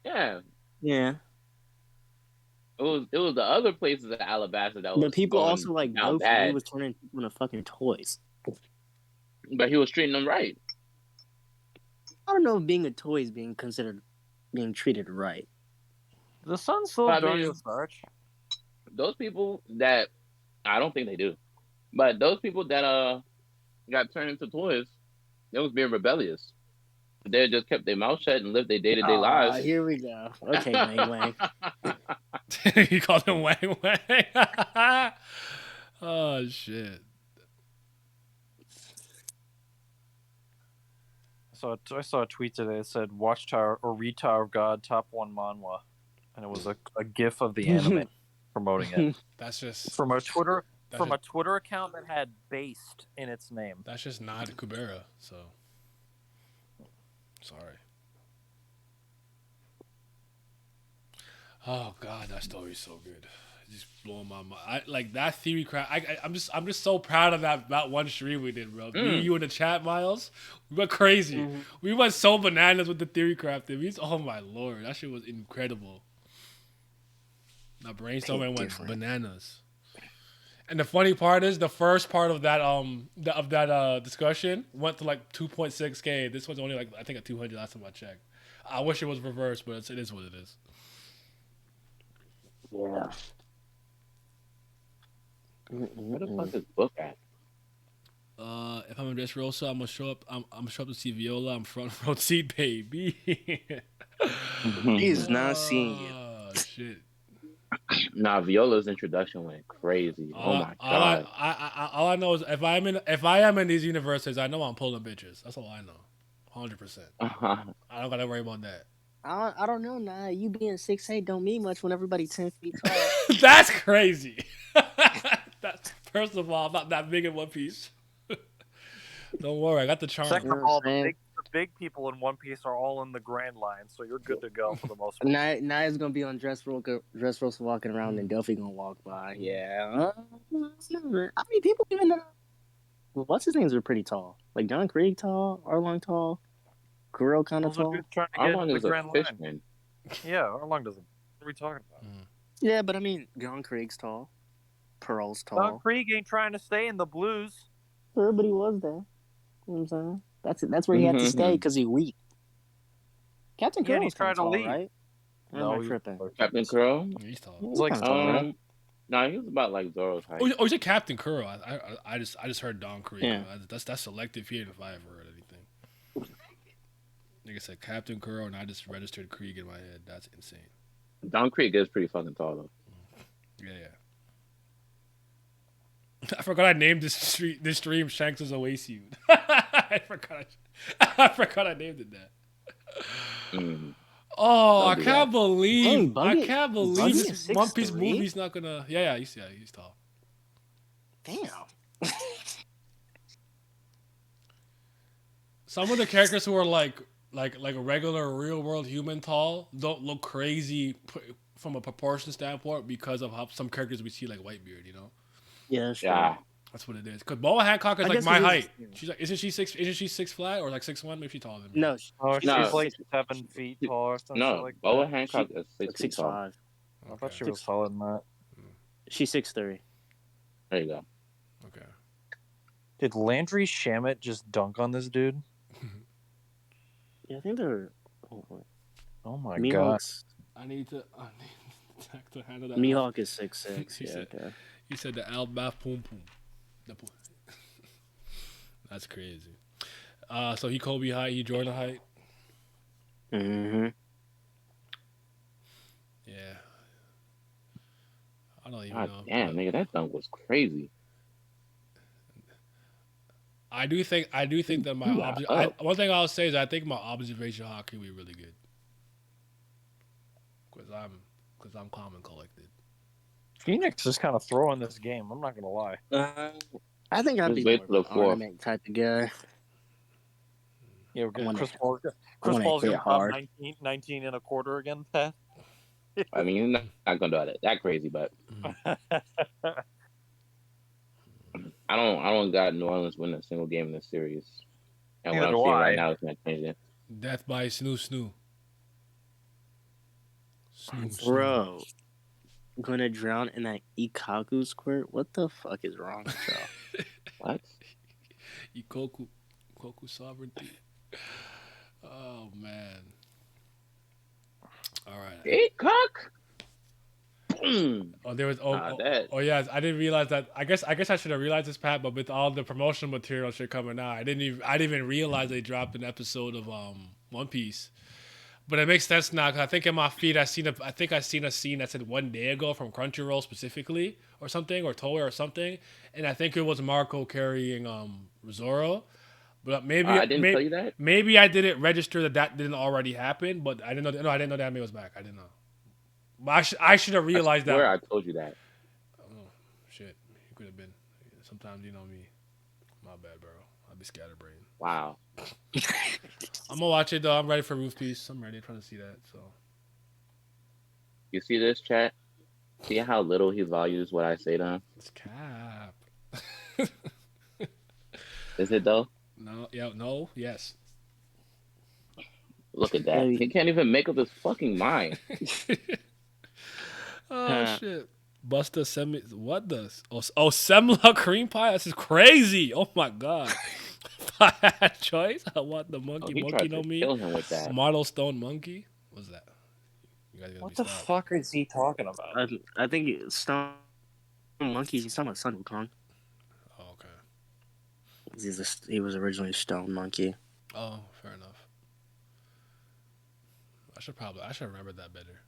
Yeah. Yeah. It was the other places in Alabasta that was. But people also like know bad. he was turning into fucking toys. But he was treating them right. I don't know if being a toy is being considered being treated right. The sun's still during the search. Those people that I don't think they do, but those people that got turned into toys, they was being rebellious. They just kept their mouth shut and lived their day-to-day lives. Here we go. Okay, Wang Wang. You called him Wang Wang. Oh shit. So I saw a tweet today that said Watchtower or Read Tower of God top 1 manhwa, and it was a gif of the anime promoting it. That's just from a Twitter account that had "based" in its name. That's just not Kubera. So sorry. Oh god, that story's so good. just blowing my mind. I like that theory crap. I'm just so proud of that one stream we did, bro. Me, you in the chat, Miles. We went crazy. Mm-hmm. We went so bananas with the theory crafting. Oh my lord, that shit was incredible. My brainstorming went bananas. And the funny part is, the first part of that discussion went to like 2.6K. This one's only like I think at 200 last time I checked. I wish it was reversed, but it is what it is. Yeah. Where the fuck is book at? If I'm in Dressrosa, I'm gonna show up. I'm gonna show up to see Viola. I'm front row seat, baby. He's not seeing you. Oh shit. Nah, Viola's introduction went crazy. Oh my god. All I know is if I am in these universes, I know I'm pulling bitches. That's all I know. 100%. I don't gotta worry about that. I don't know, nah. You being 6'8" don't mean much when everybody 10 feet tall. That's crazy. First of all, I'm not that big in One Piece. Don't worry, I got the charm. Second of all, the big people in One Piece are all in the Grand Line, so you're good to go for the most part. Naya's gonna be on Dressrosa walking around, and Delphi gonna walk by. Yeah. I mean, people even know. What's his names are pretty tall. Like John Krieg tall, Arlong tall, Kuro kind of tall. Arlong is a fishman. Yeah, Arlong doesn't. What are we talking about? Yeah, but I mean, John Krieg's tall. Pearl's tall. John Krieg ain't trying to stay in the Blues. Sure, but he was there. You know what I'm saying? That's where he had to stay because he weak. Captain Kuro was trying to leave, right? No, am I tripping? Captain Kuro? He's tall. He's like no, he was about like Zoro's height. Oh, he's a Captain Kuro. I just heard Don Krieg. Yeah. That's selective here if I ever heard anything. Like I said, Captain Kuro, and I just registered Krieg in my head. That's insane. Don Krieg is pretty fucking tall though. Yeah. I forgot I named this stream Shanks is Oasis. I forgot I named it that. Oh, I can't believe this One Piece movie's not gonna. Yeah, he's tall. Damn. Some of the characters who are like a regular real world human tall don't look crazy from a proportion standpoint because of how some characters we see like Whitebeard, you know. Yeah, sure. Yeah. That's what it is. Because Boa Hancock is like my height. She's like, isn't she six flat or like 6'1"? Maybe she's taller than me. No, she's like 7 feet tall or something. No, like Boa Hancock is 6'5". I thought she was taller than that. She's 6'3". There you go. Okay. Did Landry Shamet just dunk on this dude? Yeah, I think they're. Oh my god! I need to handle that. Mihawk is 6'6". He said the Al-Baf Pum Pum. That's crazy. So he Kobe height, he Jordan height. Mm-hmm. Yeah. I don't even know. Damn, nigga, that dunk was crazy. I do think that one thing I'll say is I think my observation hockey will be really good. Because I'm calm and collected. Phoenix is kind of throwing this game. I'm not gonna lie. I think I'd be more of an ornament type of guy. Yeah, we're getting Chris Paul's gonna pop 19 and a quarter again, Pat. I mean, you're not gonna do that crazy, but I don't got New Orleans winning a single game in this series. And what I'm seeing right now is not changing. Death by Snoo. Bro, I'm gonna drown in that Ikaku squirt. What the fuck is wrong with y'all? What? Ikoku sovereignty. Oh man. All right. Ikok. Oh, there was yeah. I didn't realize that. I guess I should have realized this, Pat. But with all the promotional material shit coming out, I didn't even realize they dropped an episode of One Piece. But it makes sense now because I think in my feed I seen a scene that said 1 day ago from Crunchyroll specifically or something or Toei or something, and I think it was Marco carrying Zoro. But maybe I didn't tell you that. Maybe I didn't register that didn't already happen. But I didn't know. No, I didn't know that anime was back. I didn't know. But I should have realized that. I told you that. Oh shit! It could have been. Sometimes you know me. My bad, bro. I'll be scatterbrained. Wow. I'm gonna watch it though. I'm ready for Roof Piece. I'm ready. I'm trying to see that. So. You see this, chat? See how little he values what I say to him? It's cap. Is it though? No, yeah, no, yes. Look at that. He Hey, can't even make up his fucking mind. Oh Pat, shit. Busta semi what does? Oh semla cream pie? This is crazy. Oh my god. If I had choice, I want the Oh, monkey. he Monkey tried know to me. kill him with that. Marlow Stone monkey. What's that? You guys gotta be What the stopped. fuck is he talking about? I think Stone Monkey. He's talking about Sun Wukong. Oh, okay. He was originally Stone Monkey. Oh, fair enough. I should remember that better.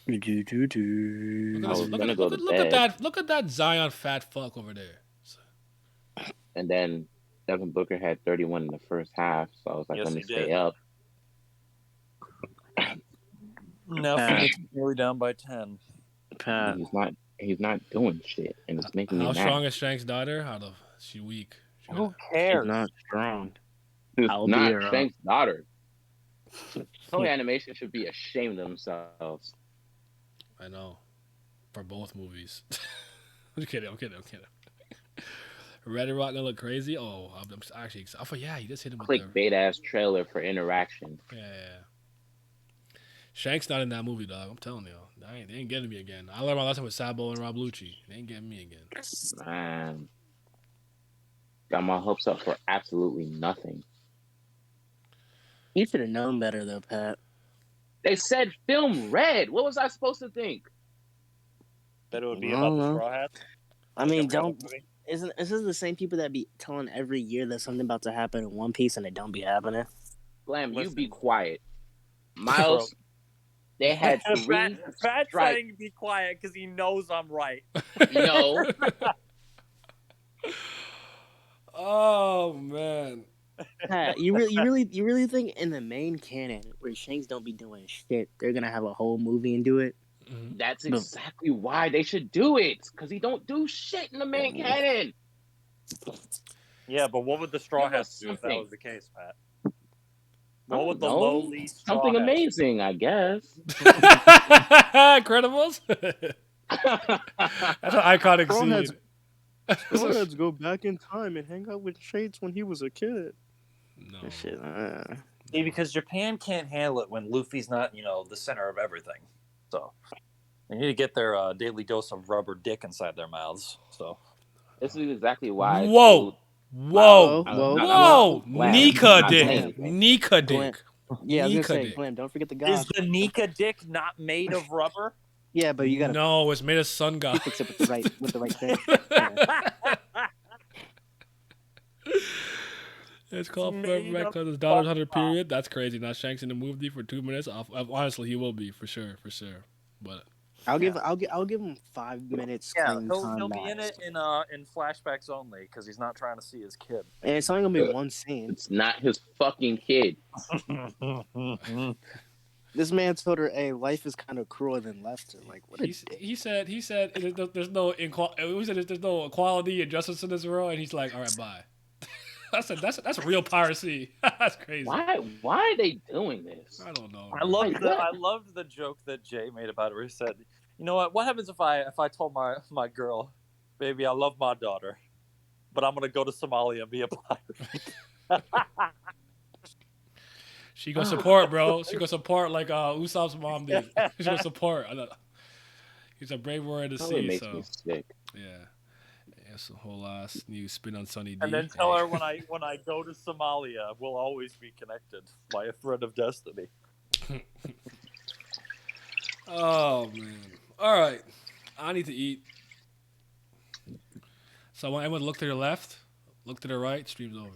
Do do Look do. at I this. was gonna go to bed, Look at that Zion fat fuck over there. and then Devin Booker had 31 in the first half, so I was like, Yes, let me he stay did. up. Now Pat. Phoenix is nearly down by 10. Pat. He's not doing shit, and it's making me How mad. strong is Shanks' daughter? She weak. Who She's cares? not strong. It's I'll not beat her up. Shank's daughter. Toei Animation should be ashamed of themselves. I know. For both movies. I'm kidding. Red Rock gonna look crazy. Oh, I'm actually excited. I thought, yeah, he just hit him with the Clickbait ass trailer for interaction. yeah. Shank's not in that movie, dog. I'm telling you, they ain't getting me again. I learned my lesson with Sabo and Rob Lucci. They ain't getting me again. Man, got my hopes up for absolutely nothing. You should have known better, though, Pat. They said film Red. What was I supposed to think? That it would be I about don't the know. Straw Hats. I mean, Every other don't. movie. Isn't this is the same people that be telling every year that something about to happen in One Piece and it don't be happening? Glam, you be Listen. quiet. Miles, they had three Fat strike. saying be quiet because he knows I'm right. No, Oh man. Pat, you really think in the main canon where Shanks don't be doing shit, they're gonna have a whole movie and do it? Mhm. that's exactly why they should do it. Because he don't do shit in the main canon. Yeah, but what would the Straw Give us Hats do if that something. was the case, Pat? I What would don't the know. lowly Straw Something Hats do? amazing, I guess. Incredibles. That's an iconic scene. Let's go back in time and hang out with Shades when he was a kid. No. Shit. See, because Japan can't handle it when Luffy's not, the center of everything. So they need to get their daily dose of rubber dick inside their mouths. So This is exactly why. I Whoa. told- Whoa. Whoa, Whoa. Glam, Nika I'm not saying dick. anything. Nika Glam. dick. Yeah, I was gonna Nika say, dick. Glam, don't forget the is gosh. the Nika dick not made of rubber? Yeah, but you gotta No, it's made of sun god. fix it with the right thing. Yeah. It's called It's Forever made Back of because his daughter's fuck 100 period. That's crazy. Now Shanks in the movie for 2 minutes. Honestly, he will be for sure. But I'll give him 5 minutes Yeah, screen he'll time be in max. it in flashbacks only because he's not trying to see his kid. And it's only gonna be one scene. It's not his fucking kid. This man told her, "Hey, life is kind of cruel," and then left her. Like, what a dick. he said there's no there's no equality and justice in this world, and he's like, all right, bye. That's real piracy. That's crazy. Why are they doing this? I don't know. I loved the joke that Jay made about it. Where he said, "You know what? What happens if I told my girl, baby, I love my daughter, but I'm gonna go to Somalia and be a pirate." She gonna support, bro. She gonna support like Usopp's mom did. She gonna support. He's a brave warrior to Oh, see. it makes So me sick. yeah, it's a whole new spin on Sunny D. And then tell her when I go to Somalia, we'll always be connected by a thread of destiny. Oh man. All right, I need to eat. So I want everyone to look to their left, look to their right. Stream's over.